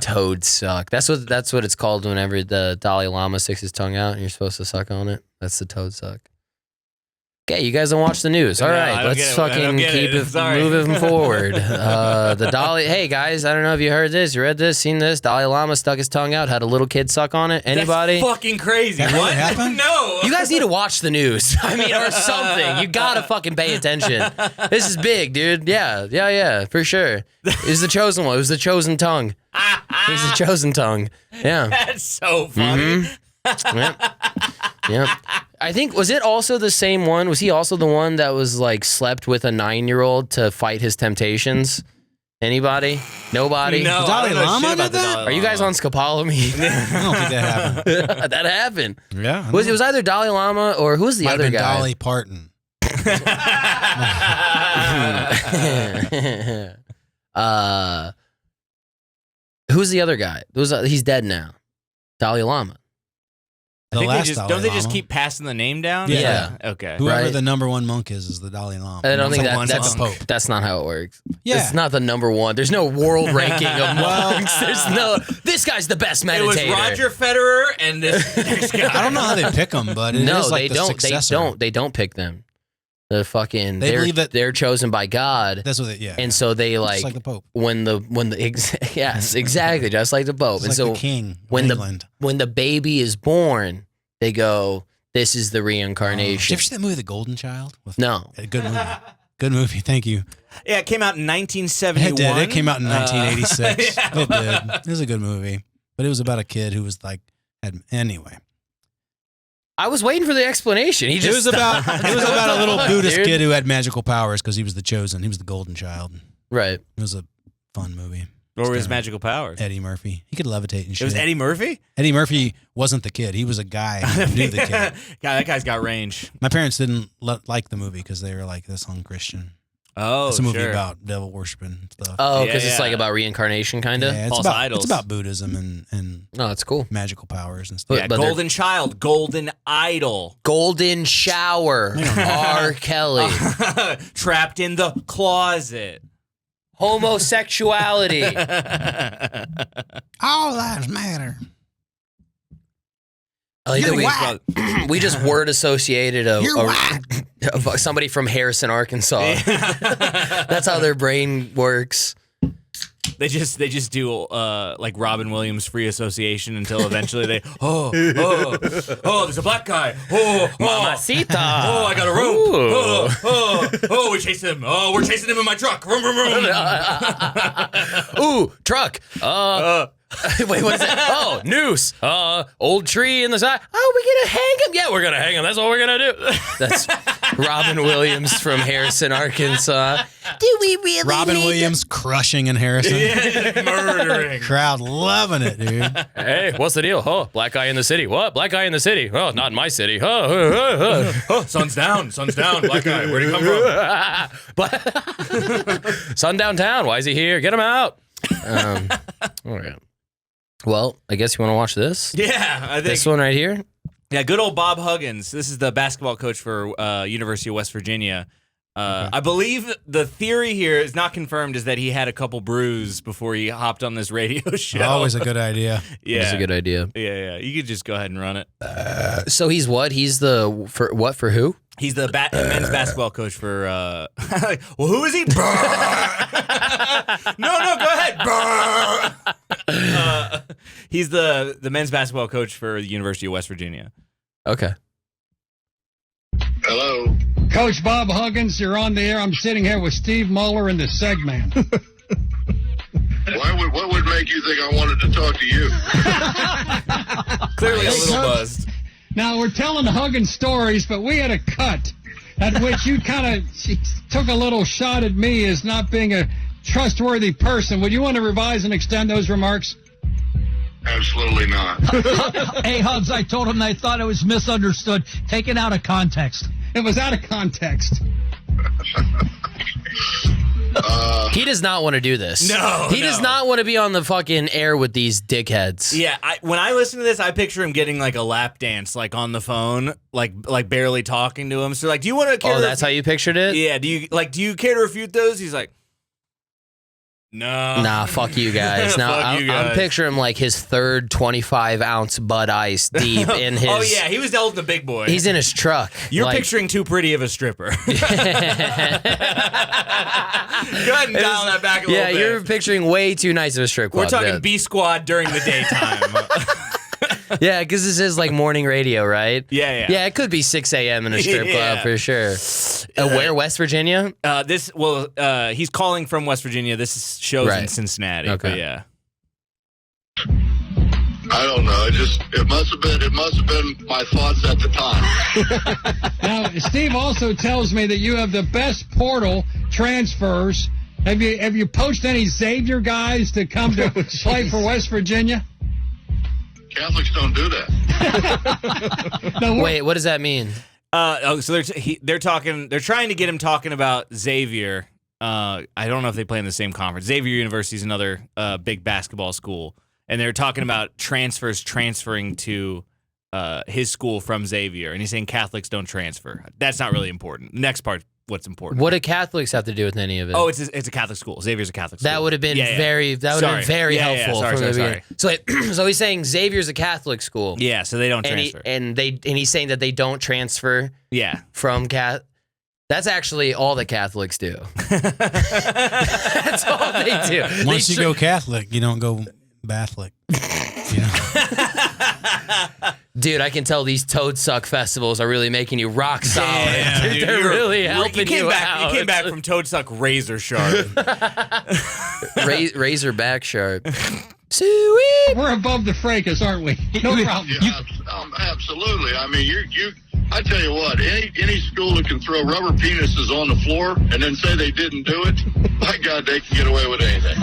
Toad suck. That's what it's called whenever the Dalai Lama sticks his tongue out and you're supposed to suck on it. That's the toad suck. Okay, you guys don't watch the news. All No, I right, don't let's get it. I fucking don't get keep it. it Sorry. moving forward. The Dalai. Hey guys, I don't know if you heard this, you read this, seen this. Dalai Lama stuck his tongue out, had a little kid suck on it. Anybody? That's fucking crazy. That really What? happened? No. You guys need to watch the news. I mean, or something. You gotta fucking pay attention. This is big, dude. Yeah, for sure. It was the chosen one. It was the chosen tongue. He's the chosen tongue. Yeah. That's so funny. Yep. I think, was it also the same one? Was he also the one that was like slept with a 9-year-old to fight his temptations? Anybody? Nobody? No, Dalai I don't know Lama shit about did the that? Dalai Are you guys Lama. on Scopolamine? I don't think that happened. That happened. Yeah. I Was know. it was either Dalai Lama or who was the Might have other been guy? Dolly Parton. Who's the other guy? He's dead now. Dalai Lama. I think last they just, Dalai don't they just Lama. keep passing the name down? Yeah. Okay. Whoever Right. the number one monk is the Dalai Lama. I don't think Number one that's monk. that's not how it works. Yeah. It's not the number one. There's no world ranking of monks. There's no. This guy's the best meditator. It was Roger Federer and this guy. I don't know how they pick them, but it No, is like they the don't. successor. They don't pick them. The fucking. They They're believe that- they're chosen by God, That's what they, yeah. and so they Just like the Pope. yes, exactly, just like the Pope. Just And like so the king when of the England. when the baby is born, they go, "This is the Did you reincarnation." ever see that movie, The Golden Child? No. A good movie. Good movie. Thank you. Yeah, it came out in 1971. It did. It came out in 1986. yeah. It did. It was a good movie, but it was about a kid who was like, anyway. I was waiting for the explanation. He It just was about a little Buddhist Dude. kid who had magical powers because he was the chosen. He was the golden child. Right. It was a fun movie. What were his magical powers? Eddie Murphy. He could levitate and shit. It was Eddie Murphy? Eddie Murphy wasn't the kid. He was a guy who knew the kid. God, that guy's got range. My parents didn't like the movie because they were like, this un-Christian. Oh, It's a movie sure. about devil worshiping and stuff. Oh, Yeah, because it's yeah. like about reincarnation, kind of. Yeah, False idols. It's about Buddhism and Oh, that's cool. magical powers and stuff. Yeah, But they're- golden child, golden idol. Golden shower. R. Kelly. Trapped in the closet. Homosexuality. All lives matter. I like You're that white. we just word associated You're white. of somebody from Harrison, Arkansas. That's how their brain works. They just do like Robin Williams free association until eventually they there's a black guy. Mamacita. Oh, I got a rope. We chased him. Oh, we're chasing him in my truck. Vroom, vroom, vroom. Ooh, truck. Wait, what is that? Oh, noose. Old tree in the side. Oh, we gonna hang him? Yeah, we're gonna hang him. That's what we're gonna do. That's Robin Williams from Harrison, Arkansas. Do we really? Robin Williams crushing in Harrison. Murdering. Crowd loving it, dude. Hey, what's the deal? Oh, black guy in the city. What? Black guy in the city? Oh, not in my city. Oh, Sun's down. Black guy. Where'd he come from? Sun downtown. Why is he here? Get him out. All right. Well, I guess you want to watch this? Yeah, I think. This one right here. Yeah, good old Bob Huggins. This is the basketball coach for University of West Virginia. I believe the theory here is not confirmed, is that he had a couple brews before he hopped on this radio show. Always a good idea. Yeah, That's a good idea. Yeah. You could just go ahead and run it. So he's what? He's the for who? He's the men's basketball coach for. Well, who is he? No, go ahead. He's the men's basketball coach for the University of West Virginia. Okay. Hello. Coach Bob Huggins, you're on the air. I'm sitting here with Steve Muller and the Segman. What would make you think I wanted to talk to you? Clearly a little buzzed. Now, we're telling Huggins stories, but we had a cut at which you kind of took a little shot at me as not being a trustworthy person. Would you want to revise and extend those remarks? Absolutely not. Hey, Hugs, I told him I thought it was misunderstood, taken out of context. It was out of context. He does not want to do this. No, he does not want to be on the fucking air with these dickheads. Yeah, when I listen to this, I picture him getting like a lap dance, like on the phone, like barely talking to him. So like, do you want to? Oh, that's how you pictured it? Yeah. Do you care to refute those? He's like, no. Nah, fuck you guys. Now I'm picturing like his third 25-ounce Bud Ice deep in his. Oh yeah, he was dealt with the big boy. He's in his truck. You're picturing too pretty of a stripper. Go ahead and dial that back a little bit. Yeah, you're picturing way too nice of a strip club. We're talking B Squad during the daytime. Yeah, because this is like morning radio, right? Yeah. Yeah, it could be 6 a.m. in a strip club for sure. Where, West Virginia? He's calling from West Virginia. This show's in Cincinnati. Okay. But yeah. I don't know. It must have been my thoughts at the time. Now, Steve also tells me that you have the best portal transfers. Have you poached any Xavier guys to come to play for West Virginia? Catholics don't do that. Wait, what does that mean? So they're talking. They're trying to get him talking about Xavier. I don't know if they play in the same conference. Xavier University is another big basketball school, and they're talking about transferring to his school from Xavier, and he's saying Catholics don't transfer. That's not really important. Next part, what's important? What do Catholics have to do with any of it? Oh, it's a Catholic school. Xavier's a Catholic school. That would have been very helpful. Sorry. So he's saying Xavier's a Catholic school. Yeah, so they don't transfer. And he's saying that they don't transfer. Yeah, from That's actually all the Catholics do. That's all they do. Once you go Catholic, you don't go Catholic. You know? Dude, I can tell these Toad Suck festivals are really making you rock solid. Yeah, dude, they're really helping you out. You came back from Toad Suck razor sharp. Razor back sharp. Sweet. We're above the fracas, aren't we? No problem. Yeah, absolutely. I mean, I tell you what, any school that can throw rubber penises on the floor and then say they didn't do it, my God, they can get away with anything.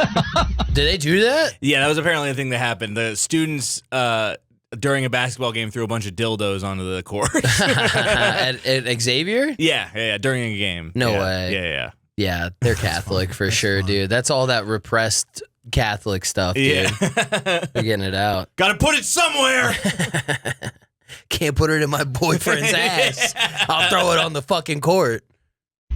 Did they do that? Yeah, that was apparently a thing that happened. The students during a basketball game threw a bunch of dildos onto the court. at Xavier? Yeah, during a game. No way. Yeah, they're Catholic for sure, dude. That's all that repressed Catholic stuff, dude. Yeah. They're getting it out. Gotta put it somewhere. Can't put it in my boyfriend's ass. I'll throw it on the fucking court.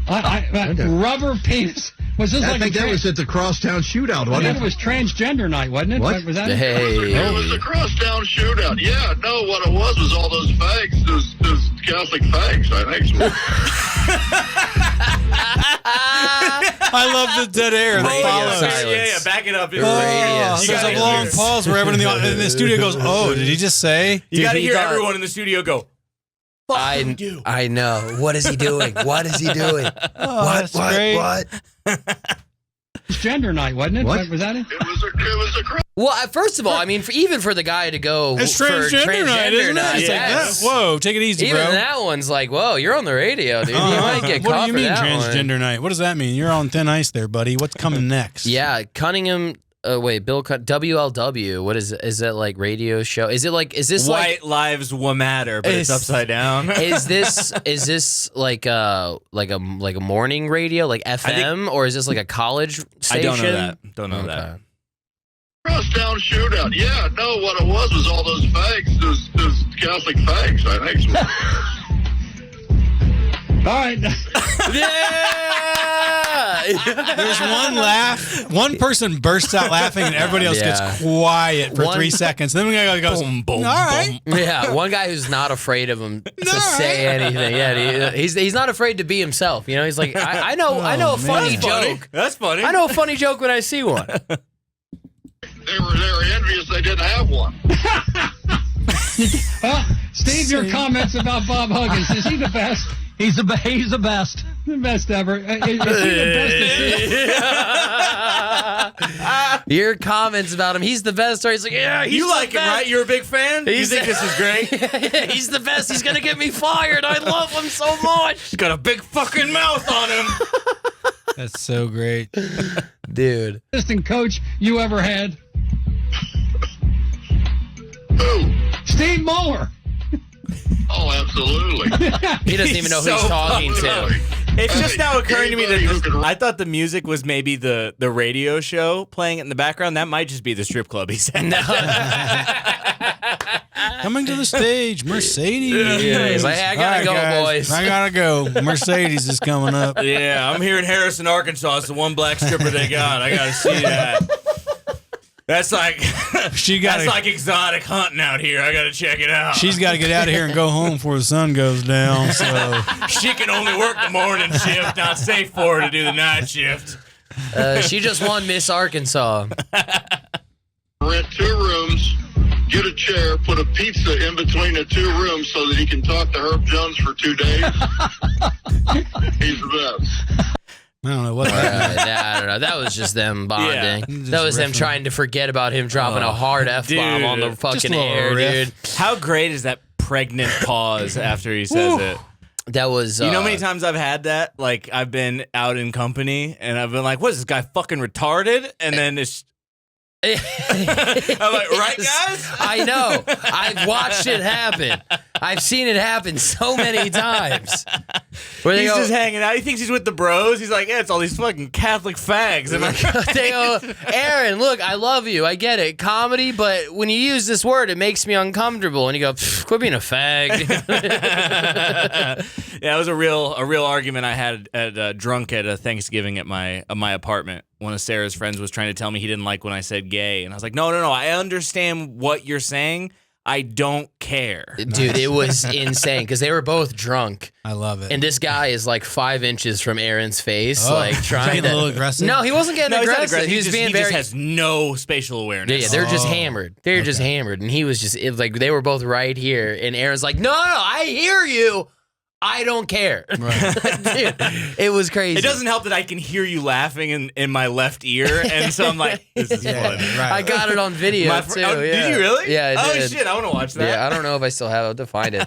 Rubber penis. Was this I think that was at the Crosstown Shootout, wasn't it? It was transgender night, wasn't it? What? Was that Hey. It was a crosstown shootout. Yeah, no, what it was all those fags, those Catholic fags, I think. I love the dead air that follows. Yeah, back it up. There's a long pause where everyone in the studio goes, "Oh, did he just say?" You got to hear everyone in the studio go. I know. What is he doing? What is he doing? What? Gender night, wasn't it? What? Was that it? It was a Well, first of all, I mean, even for the guy to go It's for transgender night, isn't it? It's yes. like, whoa, take it easy, Even bro. that one's like, whoa, you're on the radio, dude. You might get caught What do you for mean that transgender night? What does that mean? You're on thin ice there, buddy. What's coming next? Yeah, Cunningham. Bill WLW. What is it? Is that like radio show? Is this White Lives Will Matter, but it's upside down? Is this like a morning radio, like FM, or is this like a college station? I don't know that. Crosstown shootout. Yeah, no, what it was all those fags, those Catholic fags, I think. All right. Yeah. There's one laugh. One person bursts out laughing, and everybody else gets quiet for 3 seconds. Then we goes, boom, boom, all right. Yeah, one guy who's not afraid of him to say anything. Yeah, he's not afraid to be himself. You know, he's like, I know a funny joke. That's funny. I know a funny joke when I see one. They were envious they didn't have one. Well, Steve, your comments about Bob Huggins. Is he the best? He's the best. The best ever. Is he the best? Your comments about him. He's the best. Or he's like, yeah, he's You the like him, best. right? You're a big fan? You think this is great? Yeah, he's the best. He's going to get me fired. I love him so much. He's got a big fucking mouth on him. That's so great. Dude. Assistant coach you ever had? Who? Steve Muller. Oh, absolutely. He doesn't even know who he's talking to. It's just now occurring to me that I thought the music was maybe the radio show playing it in the background. That might just be the strip club he's at. Coming to the stage, Mercedes. Yeah, he's like, hey, I gotta go, guys. boys. I gotta go. Mercedes is coming up. Yeah, I'm here in Harrison, Arkansas. It's the one black stripper they got. I gotta see that. That's like that's like exotic hunting out here. I gotta check it out. She's got to get out of here and go home before the sun goes down. So She can only work the morning shift. Not safe for her to do the night shift. She just won Miss Arkansas. Rent 2 rooms, get a chair, put a pizza in between the 2 rooms so that he can talk to Herb Jones for 2 days. He's the best. I don't know what I don't know. That was just them bonding. Yeah. That was them trying to forget about him dropping a hard F-bomb on the fucking air, dude. How great is that pregnant pause after he says it? That was... You know how many times I've had that? Like, I've been out in company, and I've been like, what is this guy fucking retarded? And then it's... I'm like, right, guys? I know. I've watched it happen. I've seen it happen so many times. Where He's just hanging out. He thinks he's with the bros. He's like, yeah, it's all these fucking Catholic fags. And they go, Aaron, look, I love you. I get it. Comedy, but when you use this word, it makes me uncomfortable. And you go, quit being a fag. Yeah, it was a real argument I had at drunk at a Thanksgiving at my apartment. One of Sarah's friends was trying to tell me he didn't like when I said gay. And I was like, no, I understand what you're saying. I don't care. Dude, it was insane because they were both drunk. I love it. And this guy is like 5 inches from Aaron's face, like trying getting a little aggressive. No, he wasn't getting aggressive. He was being he very. just has no spatial awareness. Yeah, they're just hammered. They're just hammered, and he was just like they were both right here, and Aaron's like, no, I hear you. I don't care. Right. Dude, it was crazy. It doesn't help that I can hear you laughing in my left ear, and so I'm like, this is funny. Right. I got it on video too. Oh, yeah. Did you really? Yeah, I did. Oh shit, I want to watch that. Yeah, I don't know if I still have it to find it.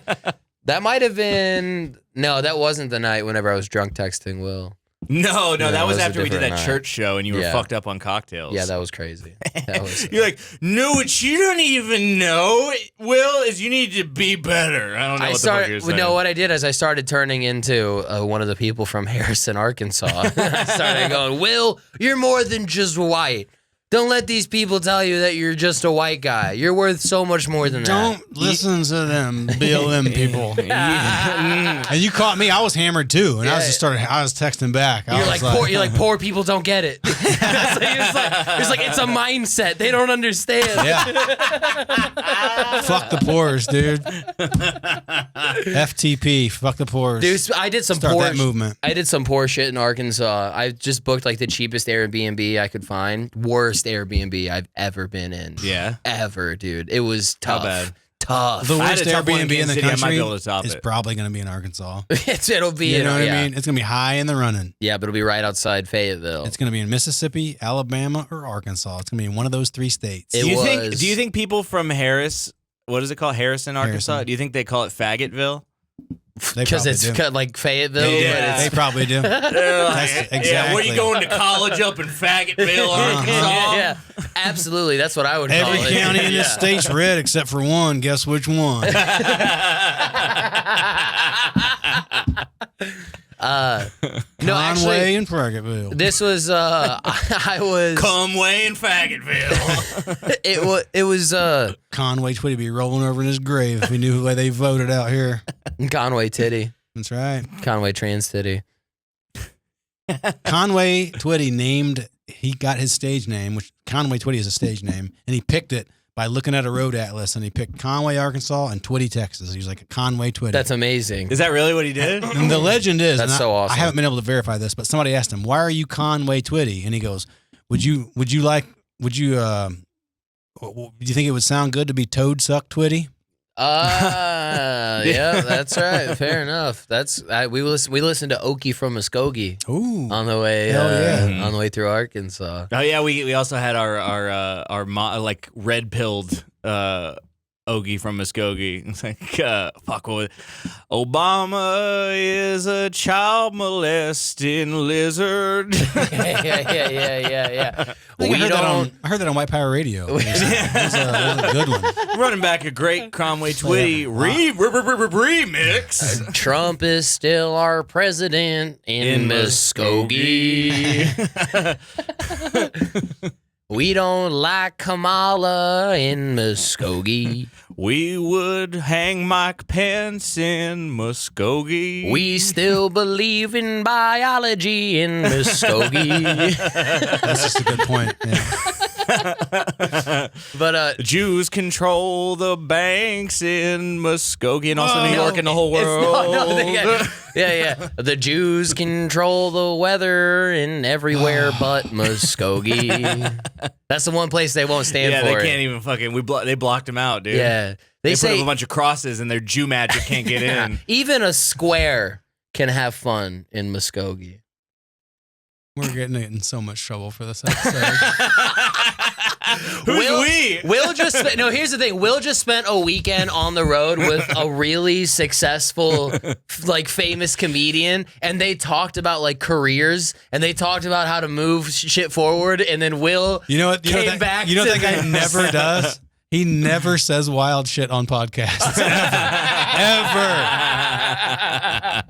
That might have been that wasn't the night whenever I was drunk texting Will. No, that was a after we did that different night. church show and you were Yeah. fucked up on cocktails. Yeah, that was crazy. That was. You're like, no, what you don't even know, Will, is you need to be better. I don't know what the fuck you're saying. No, what I did is I started turning into one of the people from Harrison, Arkansas. I started going, Will, you're more than just white. Don't let these people tell you that you're just a white guy. You're worth so much more than that. Don't listen to them BLM people. And you caught me. I was hammered too, and I was texting back. You're like poor people don't get it. It's like it's a mindset. They don't understand. Yeah. Fuck the poors, dude. FTP. Fuck the poors. Dude, I did some Start poor that movement. I did some poor shit in Arkansas. I just booked like the cheapest Airbnb I could find. Worst Airbnb I've ever been in. Yeah. Ever, dude. It was tough. How bad? Tough. The I had worst a tough one in Airbnb in Kansas the City. I might country be able to top is it. probably going to be in Arkansas. It'll be You know what yeah. I mean? It's going to be high in the running. Yeah, but it'll be right outside Fayetteville. It's going to be in Mississippi, Alabama, or Arkansas. It's going to be in one of those 3 states. It Do you was- think people from Harris, what is it called? Harrison, Arkansas? Harrison. Do you think they call it Faggotville? Because it's like Fayetteville. Yeah. But They probably do. That's exactly. Yeah, what are you going to college up in Faggotville, Arkansas? yeah, absolutely. That's what I would call Every it. county in Yeah. this state's red except for one. Guess which one? No, Conway actually, and Fergutville. this was I was Conway and Faggotville. it was Conway Twitty be rolling over in his grave if he knew who they voted out here. Conway Titty. That's right. Conway Trans Titty. Conway Twitty he got his stage name, which Conway Twitty is a stage name, and he picked it by looking at a road atlas, and he picked Conway, Arkansas, and Twitty, Texas. He was like, Conway Twitty. That's amazing. Is that really what he did? And the legend is, That's so awesome. I haven't been able to verify this, but somebody asked him, "Why are you Conway Twitty?" And he goes, do you think it would sound good to be Toad Suck Twitty? Yeah, that's right. Fair enough. We listened to Okie from Muskogee on the way on the way through Arkansas. Oh yeah, we also had our like red pilled Okie from Muskogee. It's like fuck with Obama is a child molesting lizard. Yeah. I heard that on White Power Radio. It was a good one. Running back a great Conway Twitty remix. Trump is still our president in Muskogee. We don't like Kamala in Muskogee. We would hang Mike Pence in Muskogee. We still believe in biology in Muskogee. That's just a good point. Yeah. But Jews control the banks in Muskogee and also New York and the whole world. Yeah. The Jews control the weather in everywhere but Muskogee. That's the one place they won't stand for. Yeah, they can't even fucking. They blocked them out, dude. Yeah, they put up a bunch of crosses and their Jew magic can't get in. Even a square can have fun in Muskogee. We're getting in so much trouble for this episode. Will just here's the thing. Will just spent a weekend on the road with a really successful, like famous comedian, and they talked about like careers, and they talked about how to move shit forward, and then Will came back. You know that guy never does? He never says wild shit on podcasts. Ever.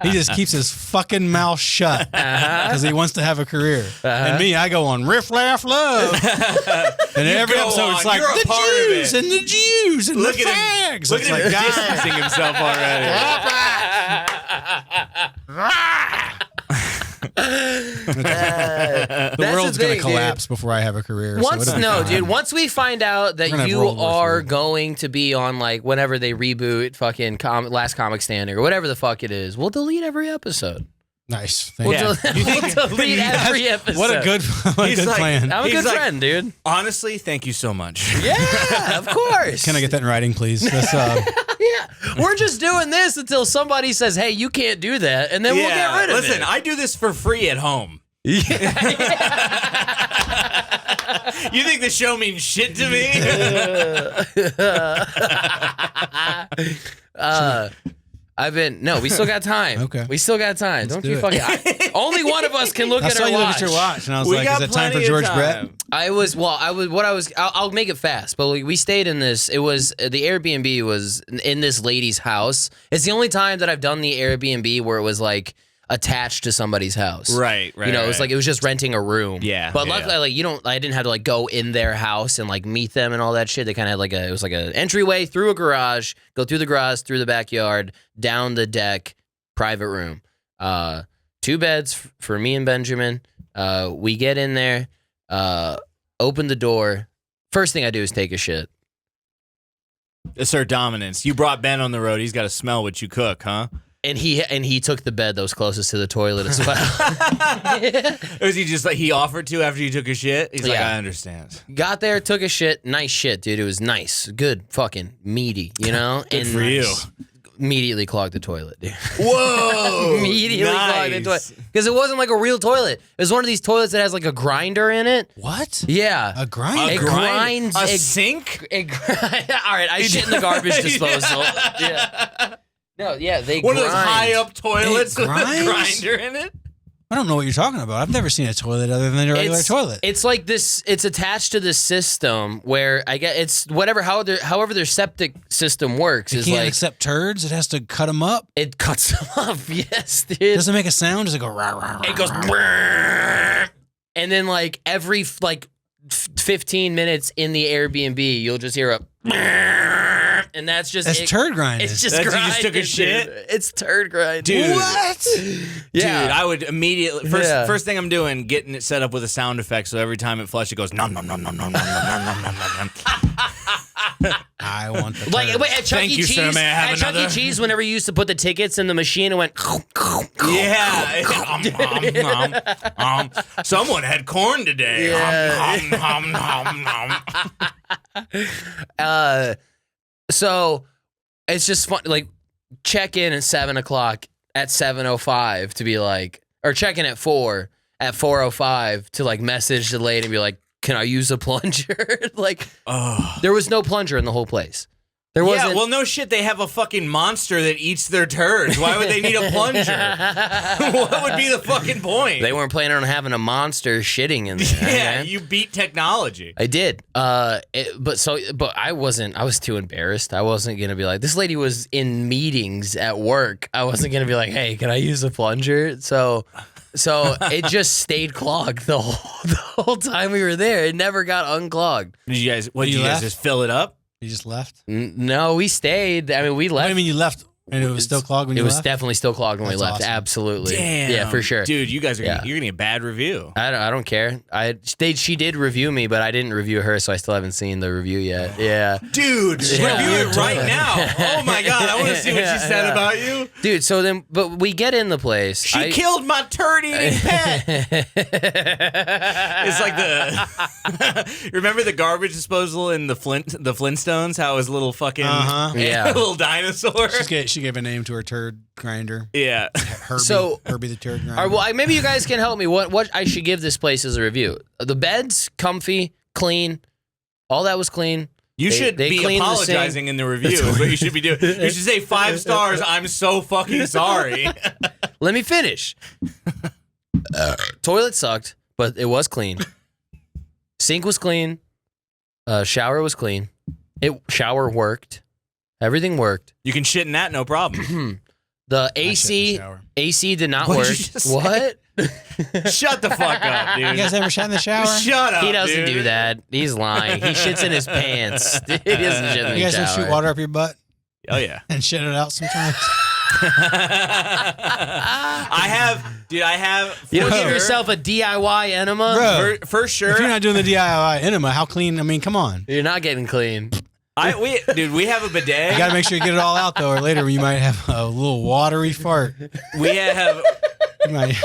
He just keeps his fucking mouth shut because he wants to have a career. And me, I go on Riff, Laugh, Love. And every episode it's like the Jews and the Jews and the fags. Look at him distancing himself already. The world's going to collapse before I have a career. Once we find out that you are going to be on like whenever they reboot fucking Last Comic Standing or whatever the fuck it is, we'll delete every episode. Nice. We'll delete every episode. What a good plan. I'm a good friend, dude. Honestly, thank you so much. Yeah, of course. Can I get that in writing, please? Yeah. We're just doing this until somebody says, hey, you can't do that, and then we'll get rid of it. Listen, I do this for free at home. You think the show means shit to me? We still got time. Okay. We still got time. Let's Don't do you it. fucking. Only one of us can look I at saw our you watch. look at your watch, and I was We like, got is it time for plenty of George time. Brett? I'll make it fast, but we stayed in this. It was the Airbnb was in this lady's house. It's the only time that I've done the Airbnb where it was like attached to somebody's house. Right. You know, it was like it was just renting a room. Yeah. But luckily, I didn't have to like go in their house and like meet them and all that shit. They kind of had it was like an entryway through a garage, go through the garage, through the backyard, down the deck, private room. 2 beds for me and Benjamin. We get in there, open the door. First thing I do is take a shit. Assert dominance. You brought Ben on the road. He's got to smell what you cook, huh? And he took the bed that was closest to the toilet as well. Was he just like he offered to after you took a shit? He's like, I understand. Got there, took a shit. Nice shit, dude. It was nice, good, fucking meaty. You know. Good for you. Immediately clogged the toilet, dude. Whoa! Immediately clogged the toilet because it wasn't like a real toilet. It was one of these toilets that has like a grinder in it. What? Yeah, a grinder. It grinds. A sink. All right, I shit in the garbage disposal. Yeah. No, yeah, they One grind. of those high up toilets with a grinds? grinder in it. I don't know what you're talking about. I've never seen a toilet other than a regular toilet. It's like this. It's attached to this system where I guess it's whatever. However their septic system works It is can't like accept turds. It has to cut them up. it cuts them up. Yes, dude. Does it make a sound? Does it go rah, rah, rah, It goes, rah? and then like every 15 minutes in the Airbnb, you'll just hear a, and that's just That's turd grinding. It's just That's you grinding. just took a shit? Dude. It's turd grinding. Dude. What? Yeah. Dude, I would immediately first thing I'm doing, getting it set up with a sound effect, so every time it flushes, it goes nom nom nom nom nom nom nom nom nom nom. I want the Like turds. wait, at Chuck Thank E. you, Cheese, sir. May I have at Chuck E. another? Cheese, whenever you used to put the tickets in the machine, it went. Yeah. Someone had corn today. So it's just fun. Like check in at 7 o'clock at 7:05 to be like, or check in at 4 at 4:05 to like message the lady and be like, can I use a plunger? Like, there was no plunger in the whole place. There wasn't. Yeah, well, no shit. They have a fucking monster that eats their turds. Why would they need a plunger? What would be the fucking point? They weren't planning on having a monster shitting in there. Yeah, okay? you beat technology. I did. But I wasn't. I was too embarrassed. I wasn't gonna be like, this lady was in meetings at work. I wasn't gonna be like, hey, can I use a plunger? So it just stayed clogged the whole time we were there. It never got unclogged. Did you guys just fill it up? You just left? No, we stayed. I mean, we left. What do you mean you left and it was still clogged when you left? It was left? definitely still clogged when we That's left. awesome. Absolutely. Damn. Yeah, for sure. Dude, you guys are you're gonna get a bad review. I don't care. She did review me, but I didn't review her, so I still haven't seen the review yet. Yeah. Dude, review it right now. Oh my god, I want to see what she said about you. Dude, so then, but we get in the place. She killed my turd-eating pet. It's like the remember the garbage disposal in the Flintstones? How it was a little fucking Yeah. little dinosaur. She gave a name to her turd grinder. Yeah. Herbie the turd grinder. All right, well, maybe you guys can help me. What I should give this place as a review? The bed's comfy, clean. All that was clean. You should be cleaned the sink. apologizing in the review. Is what you should be doing. You should say 5 stars. I'm so fucking sorry. Let me finish. Toilet sucked, but it was clean. Sink was clean. Shower was clean. Shower worked. Everything worked. You can shit in that, no problem. The shit in the AC shower. did not What work. did you just say? What? Shut the fuck up, dude. You guys ever shot in the shower? Shut up. He doesn't dude. do that. He's lying. He shits in his pants. He doesn't shit in the You guys shower. ever shoot water up your butt Oh yeah. and shit it out sometimes? I have. You don't for give sure- yourself a DIY enema? Bro, for sure. if you're not doing the DIY enema, how clean? I mean, come on. You're not getting clean. We have a bidet. You got to make sure you get it all out, though, or later you might have a little watery fart. We have You might-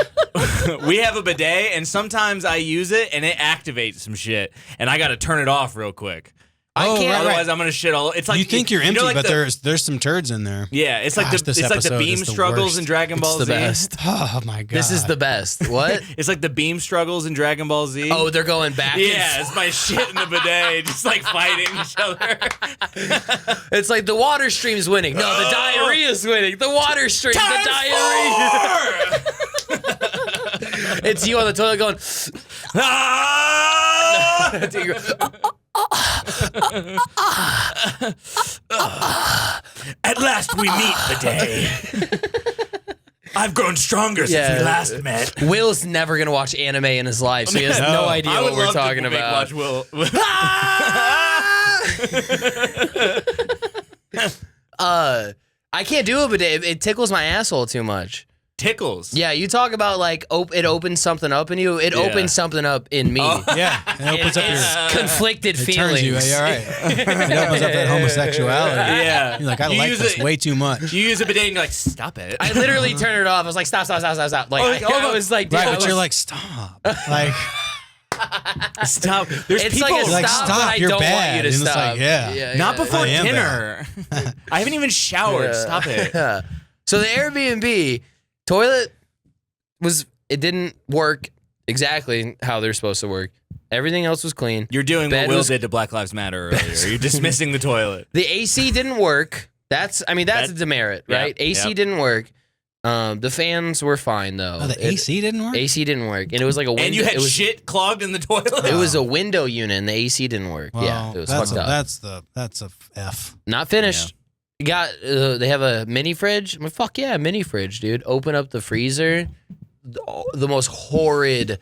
we have a bidet, and sometimes I use it, and it activates some shit, and I got to turn it off real quick. I can't. Otherwise, I'm gonna shit all. It's like you think you're know, empty, like but the- there's some turds in there. Yeah, it's like Gosh, the this it's like the episode beam is the struggles worst. in Dragon Ball It's the Z. best. Oh my god! This is the best. What? It's like the beam struggles in Dragon Ball Z. Oh, they're going back. and yeah, it's my shit in the bidet, just like fighting each other. It's like the water stream's winning. No, the diarrhea's winning. The water stream, the diarrhea. It's you on the toilet going. At last we meet, bidet. I've grown stronger since we last met. Will's never gonna watch anime in his life, so he has no idea I would what we're love talking to about. Watch Will. I can't do it, but it tickles my asshole too much. Tickles. Yeah, you talk about like it opens something up in you. It opens something up in me. Yeah, it opens up It's your conflicted it feelings. turns you. Yeah, all right. It opens up that homosexuality. Yeah. You're like, I You like use this it- way too much. You use a bidet and you're like, stop it. I literally turned it off. I was like, stop. Like, I was like, dude, Right, I but was- you're like, stop. Like, Stop. There's it's people like a like, stop, stop, but I you're don't bad. want you to And it's like, stop. yeah. not before I am dinner. I haven't even showered. Yeah. Stop it. Yeah. So the Airbnb toilet it didn't work exactly how they're supposed to work. Everything else was clean. You're doing Bed what Will was- did to Black Lives Matter earlier. You're dismissing the toilet. The AC didn't work. That's a demerit, right? AC Yep. didn't work. The fans were fine though. Oh, the AC didn't work? AC didn't work. And it was like a window. And you had shit clogged in the toilet? It was a window unit and the AC didn't work. Well, yeah, it was fucked up. That's a F. Not finished. They have a mini fridge. I'm like, fuck yeah, mini fridge, dude. Open up the freezer. The most horrid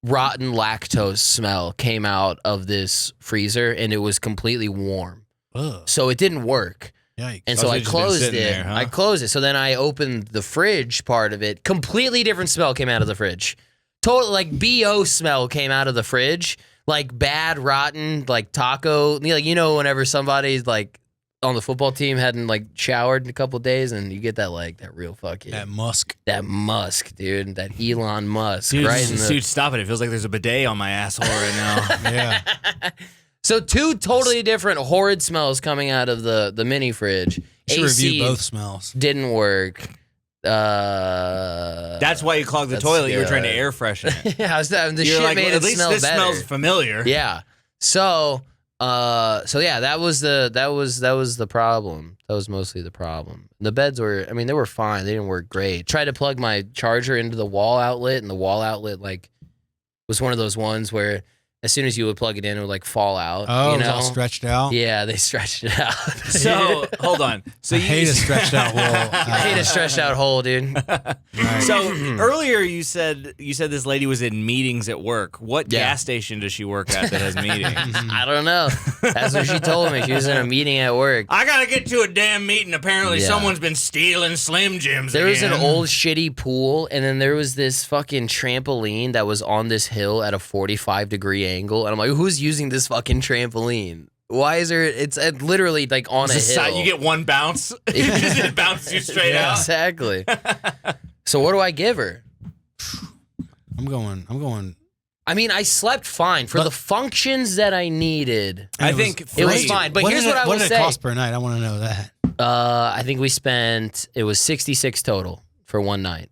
rotten lactose smell came out of this freezer and it was completely warm. Ugh. So it didn't work. Yikes. And so I closed it. There, huh? I closed it. So then I opened the fridge part of it. Completely different smell came out of the fridge. Total like BO smell came out of the fridge. Like bad, rotten, like taco. Like, you know, whenever somebody's like on the football team hadn't like showered in a couple days and you get that like that real fucking That musk. That Musk, dude. That Elon Musk. Dude, right? Dude, stop it. It feels like there's a bidet on my asshole right now. Yeah. So two totally different horrid smells coming out of the mini fridge. You should AC review both smells. didn't work. That's why you clogged the toilet. You were trying to air freshen it. Yeah, the You're shit like, made well, it at least smell this better. smells familiar. Yeah. So yeah, that was the problem. That was mostly the problem. The beds were, I mean, they were fine. They didn't work great. Tried to plug my charger into the wall outlet, and the wall outlet like was one of those ones where as soon as you would plug it in, it would like fall out. Oh, you it was know? all stretched out? Yeah, they stretched it out. So hold on. So I hate a stretched out hole. I hate a stretched out hole, dude. So earlier you said this lady was in meetings at work. What gas station does she work at that has meetings? I don't know. That's what she told me. She was in a meeting at work. I gotta get to a damn meeting. Apparently Yeah. someone's been stealing Slim Jims There was again. an old shitty pool, and then there was this fucking trampoline that was on this hill at a 45-degree angle. And I'm like, who's using this fucking trampoline? Why is there? It's literally like on a hill. You get one bounce. It bounces you straight out. Exactly. So what do I give her? I'm going. I mean, I slept fine for the functions that I needed. I think it was fine. But here's what I will What did say. it cost per night? I want to know that. I think we spent, it was 66 total for one night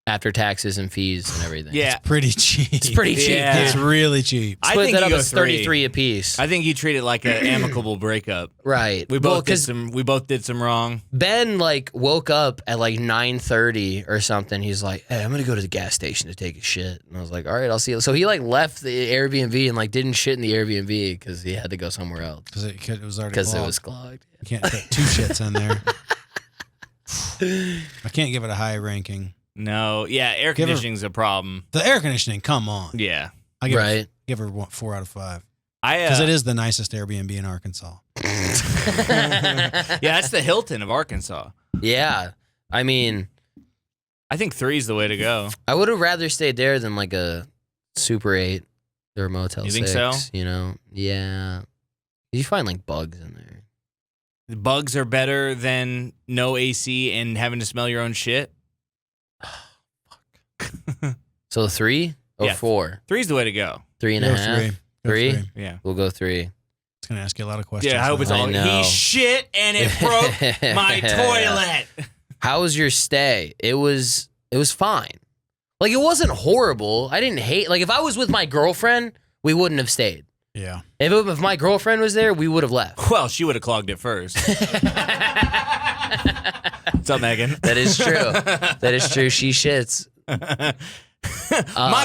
after taxes and fees and everything. Yeah. It's pretty cheap. It's pretty cheap. Yeah. Dude. It's really cheap. I Split think that you up go as 3. 33 apiece. I think you treat it like an amicable breakup. Right. We Well, both did some wrong. Ben like woke up at like 9:30 or something. He's like, "Hey, I'm gonna go to the gas station to take a shit." And I was like, "All right, I'll see you." So he like left the Airbnb and like didn't shit in the Airbnb because he had to go somewhere else Because it was already because it clogged. was clogged. You can't put 2 shits in there. I can't give it a high ranking. No, yeah, air Give her- conditioning's a problem. The air conditioning, come on. Yeah. I give Right. give her 4 out of 5. I Because it is the nicest Airbnb in Arkansas. yeah, that's the Hilton of Arkansas. Yeah, I mean, I think 3 is the way to go. I would have rather stayed there than like a Super 8 or a Motel You 6. think so? You know, yeah. You find like bugs in there. The bugs are better than no AC and having to smell your own shit. So 3 or Yeah. 4? 3's the way to go. 3.5. 3. Go 3? Yeah. We'll go 3. It's going to ask you a lot of questions. Yeah, I hope it's all. know. He shit and it broke my toilet. How was your stay? It was fine. Like it wasn't horrible. I didn't hate. Like if I was with my girlfriend, we wouldn't have stayed. Yeah. If my girlfriend was there, we would have left. Well, she would have clogged it first. What's up, Megan? That is true. That is true. She shits. My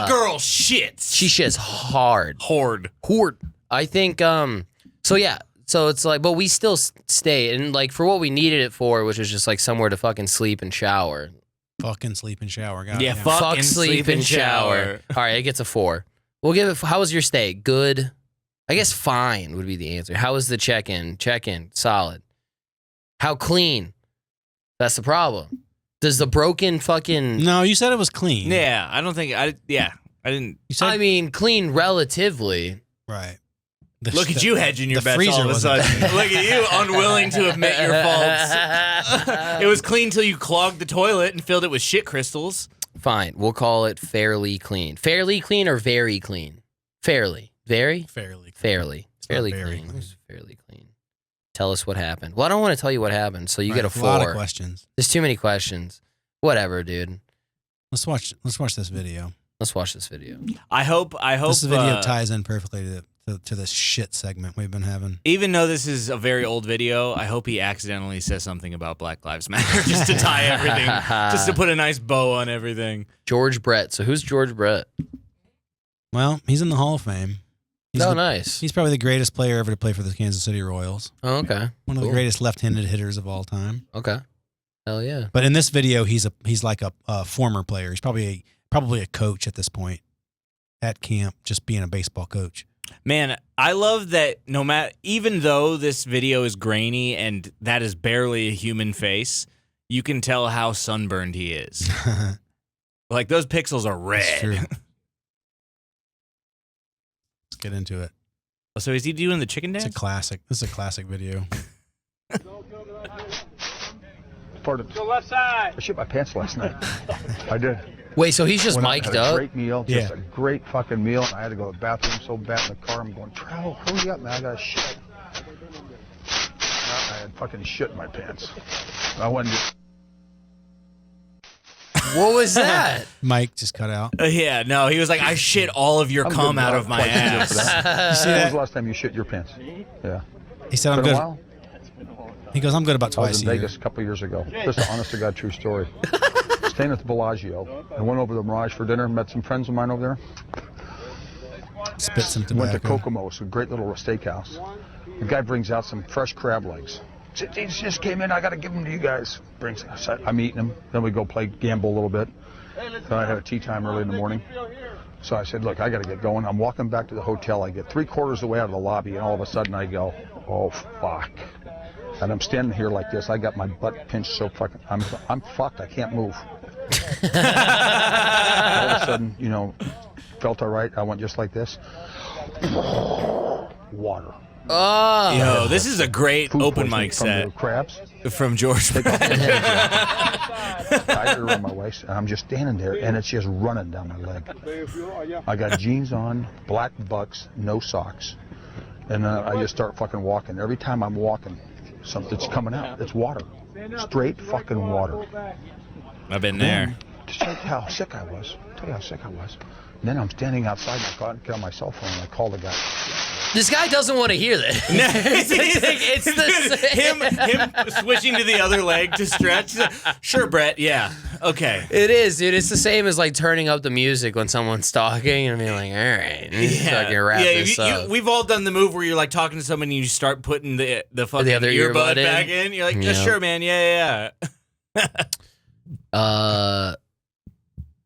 girl shits. She shits hard. Horde. I think. So yeah. So it's like, but we still stayed, and like for what we needed it for, which was just like somewhere to fucking sleep and shower. Fucking sleep and shower. God Yeah, damn. fucking sleep and shower. All right, it gets a 4. We'll give it. How was your stay? Good. I guess fine would be the answer. How was the check-in? Check-in, solid. How clean? That's the problem. Does the broken fucking... No, you said it was clean. Yeah, I don't think I didn't. You said, I mean, clean relatively. right. Look at you hedging your the bets freezer all of a wasn't sudden. clean. Look at you, unwilling to admit your faults. It was clean till you clogged the toilet and filled it with shit crystals. Fine. We'll call it fairly clean. Fairly clean or very clean? Fairly. Very? Fairly. Fairly. Fairly very clean. clean. It was fairly clean. Tell us what happened. Well, I don't want to tell you what happened, so you get a 4. A lot of questions. There's too many questions. Whatever, dude. Let's watch this video. Let's watch this video. I hope This video ties in perfectly to to this shit segment we've been having. Even though this is a very old video, I hope he accidentally says something about Black Lives Matter just to tie everything, just to put a nice bow on everything. George Brett. So who's George Brett? Well, he's in the Hall of Fame. Nice. He's probably the greatest player ever to play for the Kansas City Royals. Oh, okay. One of the greatest left-handed hitters of all time. Okay. Hell yeah. But in this video, he's like a former player. He's probably a coach at this point at camp, just being a baseball coach. Man, I love that even though this video is grainy and that is barely a human face, you can tell how sunburned he is. Like, those pixels are red. That's true. Let's get into it. So is he doing the chicken dance? It's a classic. This is a classic video. To the left side. I shit my pants last night. I did. Wait, so he's just Went out, mic'd had a up? Great meal, just a great fucking meal. I had to go to the bathroom so bad in the car. I'm going, Travel, hurry up, man. I got shit. I had fucking shit in my pants. I went. What was that? Mike just cut out. Yeah, no, he was like, I shit all of your cum out of my ass. You see When was that? the last time you shit your pants? Yeah. He said, I'm Been a good. while? He goes, I'm good about I was twice in a year. Vegas a couple of years ago. Just an honest to God true story. Staying at the Bellagio. I went over to the Mirage for dinner, met some friends of mine over there. Spit some tobacco. Went to Kokomo's, a great little steakhouse. The guy brings out some fresh crab legs. These just came in, I got to give them to you guys. I'm eating them. Then we go play gamble a little bit. I had a tea time early in the morning. So I said, look, I got to get going. I'm walking back to the hotel. I get 3/4 of the way out of the lobby, and all of a sudden I go, oh, fuck. And I'm standing here like this. I got my butt pinched so fucking, I'm fucked. I can't move. All of a sudden, felt all right. I went just like this. Water. Oh. Yo, this is a great Food open poisoning mic from set. the crabs. From George. Tiger around my waist, and I'm just standing there, and it's just running down my leg. I got jeans on, black bucks, no socks, and then I just start fucking walking. Every time I'm walking, something's coming out. It's water, straight fucking water. I've been there. To tell you how sick I was. And then I'm standing outside my get on my cell phone, and I call the guy. This guy doesn't want to hear that. It's him switching to the other leg to stretch. Sure, Brett. Yeah. Okay. It is, dude. It's the same as like turning up the music when someone's talking and being like, all right, fucking wrap this up. We've all done the move where you're like talking to someone and you start putting the fucking The other earbud earbud back in. You're like, yeah, sure, man. Yeah.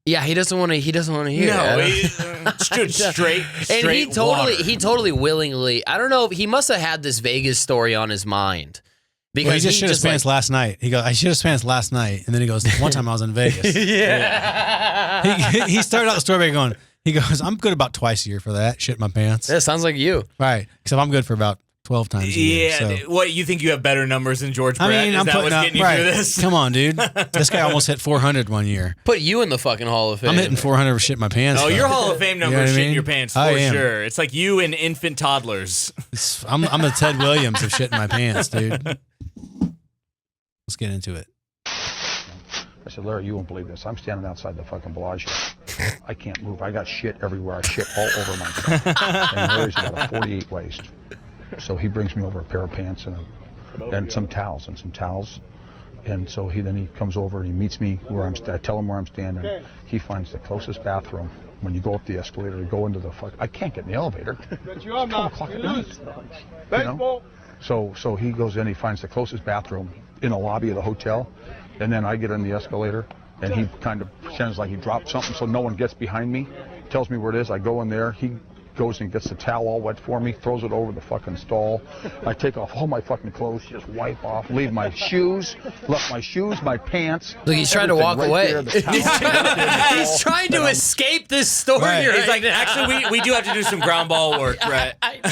Yeah, he doesn't want to. He doesn't want to hear. No, it. straight. And he water. totally willingly. I don't know. He must have had this Vegas story on his mind because Well, he just shit his pants last night. He goes, I shit his pants last night, and then he goes, one time I was in Vegas. Yeah. He started out the story by going, he goes, I'm good about twice a year for that. Shit my pants. That sounds like you. Right. Except I'm good for about 12 times a year. Yeah. So. What, you think you have better numbers than George Brett? I mean, I'm that putting what's up, getting you right. through this? Come on, dude. This guy almost hit 400 one year. Put you in the fucking Hall of Fame. I'm hitting 400 for shit my pants. Oh, though. your Hall of Fame number is what I shitting mean? your pants I for am. sure. It's like you and infant toddlers. I'm the Ted Williams of shitting my pants, dude. Let's get into it. I said, Larry, you won't believe this. I'm standing outside the fucking Bellagio. I can't move. I got shit everywhere. I shit all over myself. And Larry's got a 48 waist. So he brings me over a pair of pants and some towels. And so he comes over and he meets me where I tell him where I'm standing. He finds the closest bathroom. When you go up the escalator to go into the I can't get in the elevator. It's 12 o'clock at night. You know? So he goes in, he finds the closest bathroom in the lobby of the hotel. And then I get in the escalator, and he kind of pretends like he dropped something so no one gets behind me, tells me where it is. I go in there. He goes and gets the towel all wet for me, throws it over the fucking stall. I take off all my fucking clothes, just wipe off, leave my shoes, left my shoes, my pants. Look, he's trying to walk right away. there, the towel. He's trying to escape this story. Right. He's like, actually, we do have to do some ground ball work, right? I know.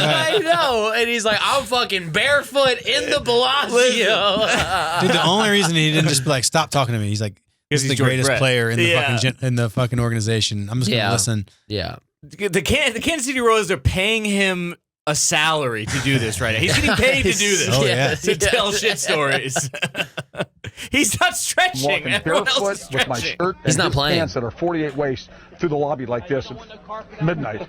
I know. And he's like, I'm fucking barefoot in the Bellagio. Dude, the only reason he didn't just be like, stop talking to me, he's like, he's the greatest player in the fucking organization. I'm just gonna listen. Yeah. The Kansas City Royals are paying him a salary to do this right now. He's getting paid to do this. Oh, yeah. To tell shit stories. He's not stretching. Walking Everyone else barefoot is stretching. with my shirt He's and not his playing. pants that are 48 waist through the lobby like this at midnight.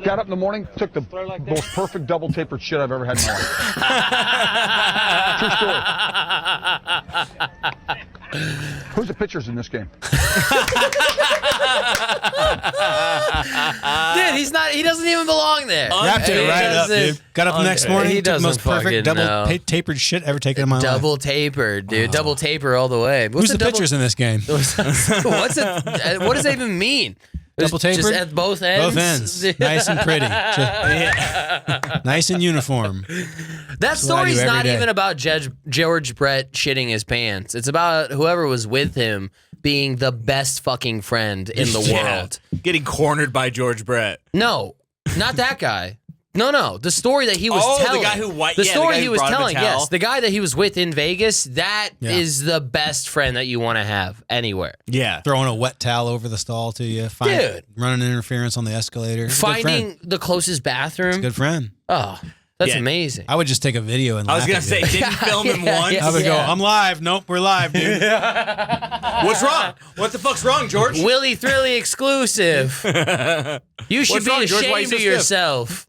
Got up in the morning, took the most perfect double tapered shit I've ever had in my life. True story. Who's the pitchers in this game? Dude, he's not. He doesn't even belong there. Wrapped it right up, dude. Got up the next morning. He took the doesn't most perfect fucking know. double tapered shit ever taken in my life. Double tapered, dude. Double taper all the way. Who's the pitchers in this game? What's it? What does that even mean? Double tapered? Just at both ends? Both ends. Nice and pretty. Nice and uniform. That That's what I do story's every not day. even about George Brett shitting his pants. It's about whoever was with him being the best fucking friend in the world. Getting cornered by George Brett. No, not that guy. No. The story that he was telling. The guy who The story guy he who was brought him a telling, towel. yes. The guy that he was with in Vegas, that Yeah. is the best friend that you want to have anywhere. Yeah. Throwing a wet towel over the stall to you. Dude. Running interference on the escalator. He's a good friend. Finding the closest bathroom. He's a good friend. Oh, that's Yeah. amazing. I would just take a video and I was laugh gonna at say, you. didn't film him once. Yeah. I would go, I'm live. Nope, we're live, dude. What's wrong? What the fuck's wrong, George? Willie Thrilly exclusive. You should What's be wrong, George? Why you ashamed so of stiff? yourself.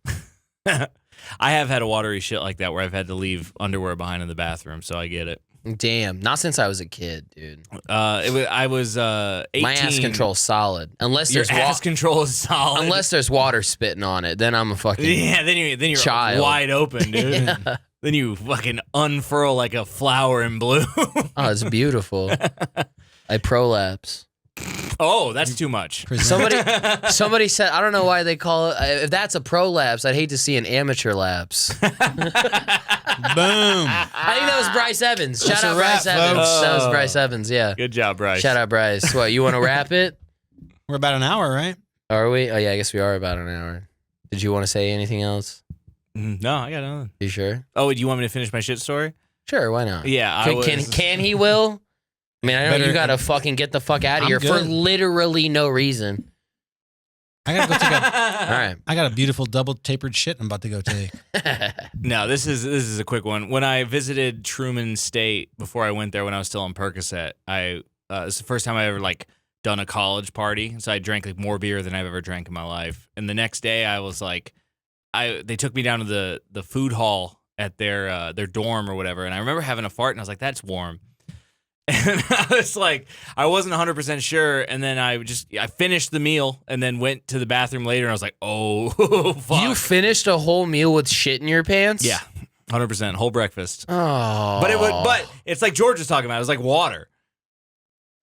I have had a watery shit like that where I've had to leave underwear behind in the bathroom, so I get it. Damn, not since I was a kid, dude. I was 18. My ass control's solid. Unless Your there's ass control is solid. unless there's water spitting on it, then I'm a fucking yeah, then you're child. wide open, dude. Then you fucking unfurl like a flower in bloom. Oh, it's beautiful. I prolapse. Oh, that's too much. Somebody said, I don't know why they call it. If that's a prolapse, I'd hate to see an amateur lapse. Boom. I think that was Bryce Evans. Shout That's out a wrap, Bryce Evans. folks. That was Bryce Evans, yeah. Good job, Bryce. Shout out Bryce. What, you want to wrap it? We're about an hour, right? Are we? Oh, yeah, I guess we are about an hour. Did you want to say anything else? No, I got nothing. You sure? Oh, do you want me to finish my shit story? Sure, why not? Yeah, Can he, Will? I mean, I know you gotta fucking get the fuck out of I'm here for good. literally no reason. I gotta go take a. All right. I got a beautiful double tapered shit I'm about to go take. No, this is a quick one. When I visited Truman State before I went there, when I was still on Percocet, it's the first time I ever like done a college party. So I drank like more beer than I've ever drank in my life. And the next day, I was like, they took me down to the food hall at their dorm or whatever, and I remember having a fart, and I was like, that's warm. And I was like, I wasn't 100% sure, and then I finished the meal and then went to the bathroom later, and I was like, oh, fuck. You finished a whole meal with shit in your pants? Yeah, 100%, whole breakfast. Oh. But it's like George was talking about. It was like water.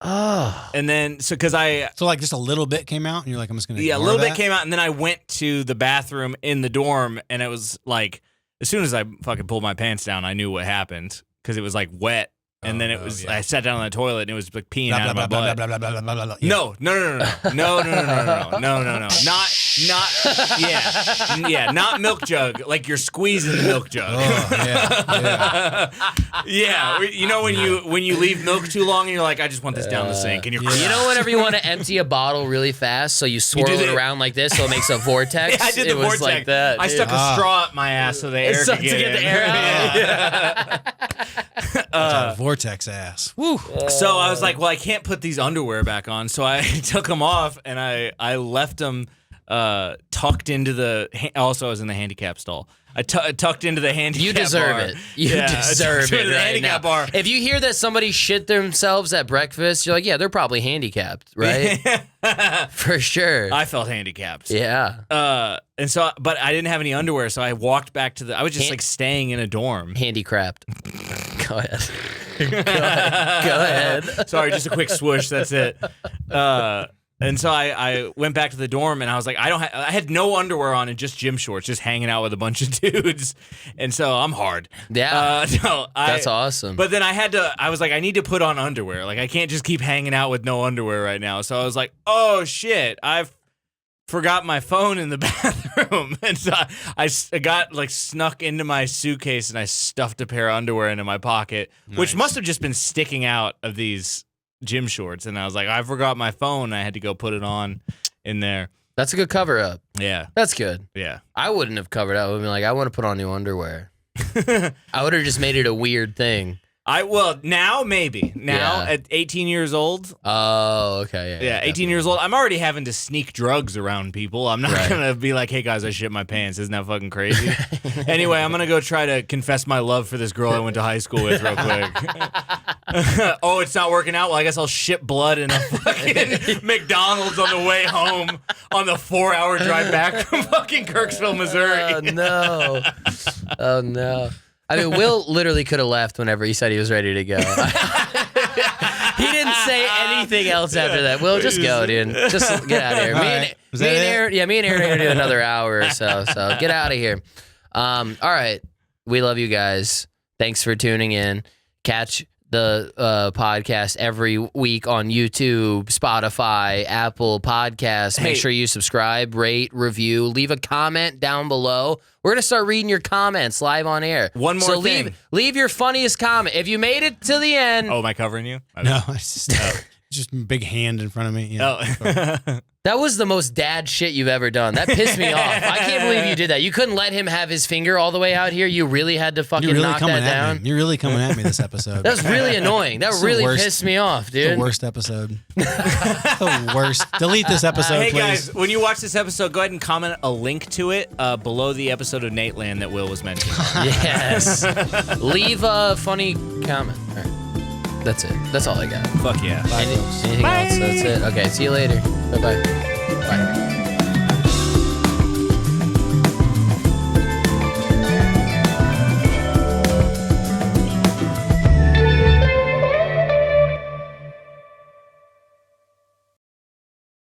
Oh. And then so like just a little bit came out, and you're like, I'm just gonna. a little bit came out, and then I went to the bathroom in the dorm, and it was like as soon as I fucking pulled my pants down, I knew what happened because it was like wet. And then it was. I sat down on the toilet and it was like peeing out of my butt. No. Not not milk jug. Like you're squeezing the milk jug. Yeah. You know when you leave milk too long and you're like, I just want this down the sink, and you're. You know whenever you want to empty a bottle really fast, so you swirl it around like this, so it makes a vortex. Yeah, I did the it was vortex. like that. I stuck a straw up my ass so the air could get the air out. Vortex ass. Woo. So I was like, well, I can't put these underwear back on, so I took them off and I left them tucked into the. Also, I was in the handicap stall. I tucked into the handicap bar. You deserve it. You deserve it the right handicap now. bar. If you hear that somebody shit themselves at breakfast, you're like, yeah, they're probably handicapped, right? For sure. I felt handicapped. Yeah. And so, but I didn't have any underwear, so I walked back to I was just like staying in a dorm. Handicrapped. Go ahead. Go ahead. Sorry, just a quick swoosh. That's it. And so I went back to the dorm, and I was like, I had no underwear on and just gym shorts, just hanging out with a bunch of dudes. And so I'm hard. Yeah. That's awesome. But then I was like, I need to put on underwear. Like, I can't just keep hanging out with no underwear right now. So I was like, oh, shit, I've forgot my phone in the bathroom. And so I got like snuck into my suitcase, and I stuffed a pair of underwear into my pocket, which must have just been sticking out of these gym shorts. And I was like, I forgot my phone. I had to go put it on in there. That's a good cover up. Yeah. That's good. Yeah. I wouldn't have covered up. I would be like, I want to put on new underwear. I would have just made it a weird thing. Well, now maybe. Now Yeah. at 18 years old. Oh, okay. Yeah, 18 years old. I'm already having to sneak drugs around people. I'm not going to be like, hey, guys, I shit my pants. Isn't that fucking crazy? Anyway, I'm going to go try to confess my love for this girl I went to high school with real quick. Oh, it's not working out? Well, I guess I'll shit blood in a fucking McDonald's on the way home on the 4-hour drive back from fucking Kirksville, Missouri. Oh, no. Oh, no. I mean, Will literally could have left whenever he said he was ready to go. He didn't say anything else after that. Will, just go, dude. Just get out of here. Me and Aaron are going to do another hour or so. So get out of here. All right. We love you guys. Thanks for tuning in. Catch the podcast every week on YouTube, Spotify, Apple Podcasts. Make sure you subscribe, rate, review, leave a comment down below. We're going to start reading your comments live on air. One more thing. Leave your funniest comment. If you made it to the end. Oh, am I covering you? No, it's just a big hand in front of me. Yeah. Oh. That was the most dad shit you've ever done. That pissed me off. I can't believe you did that. You couldn't let him have his finger all the way out here. You really had to fucking knock that down. You're really coming at me this episode. That was really annoying. That really pissed me off, dude. The worst episode. The worst. Delete this episode, hey, please. guys, when you watch this episode, go ahead and comment a link to it below the episode of Nateland that Will was mentioning. Yes. Leave a funny comment. All right. That's it. That's all I got. Fuck yeah. Anything else? That's it. Okay, see you later. Bye-bye. Bye.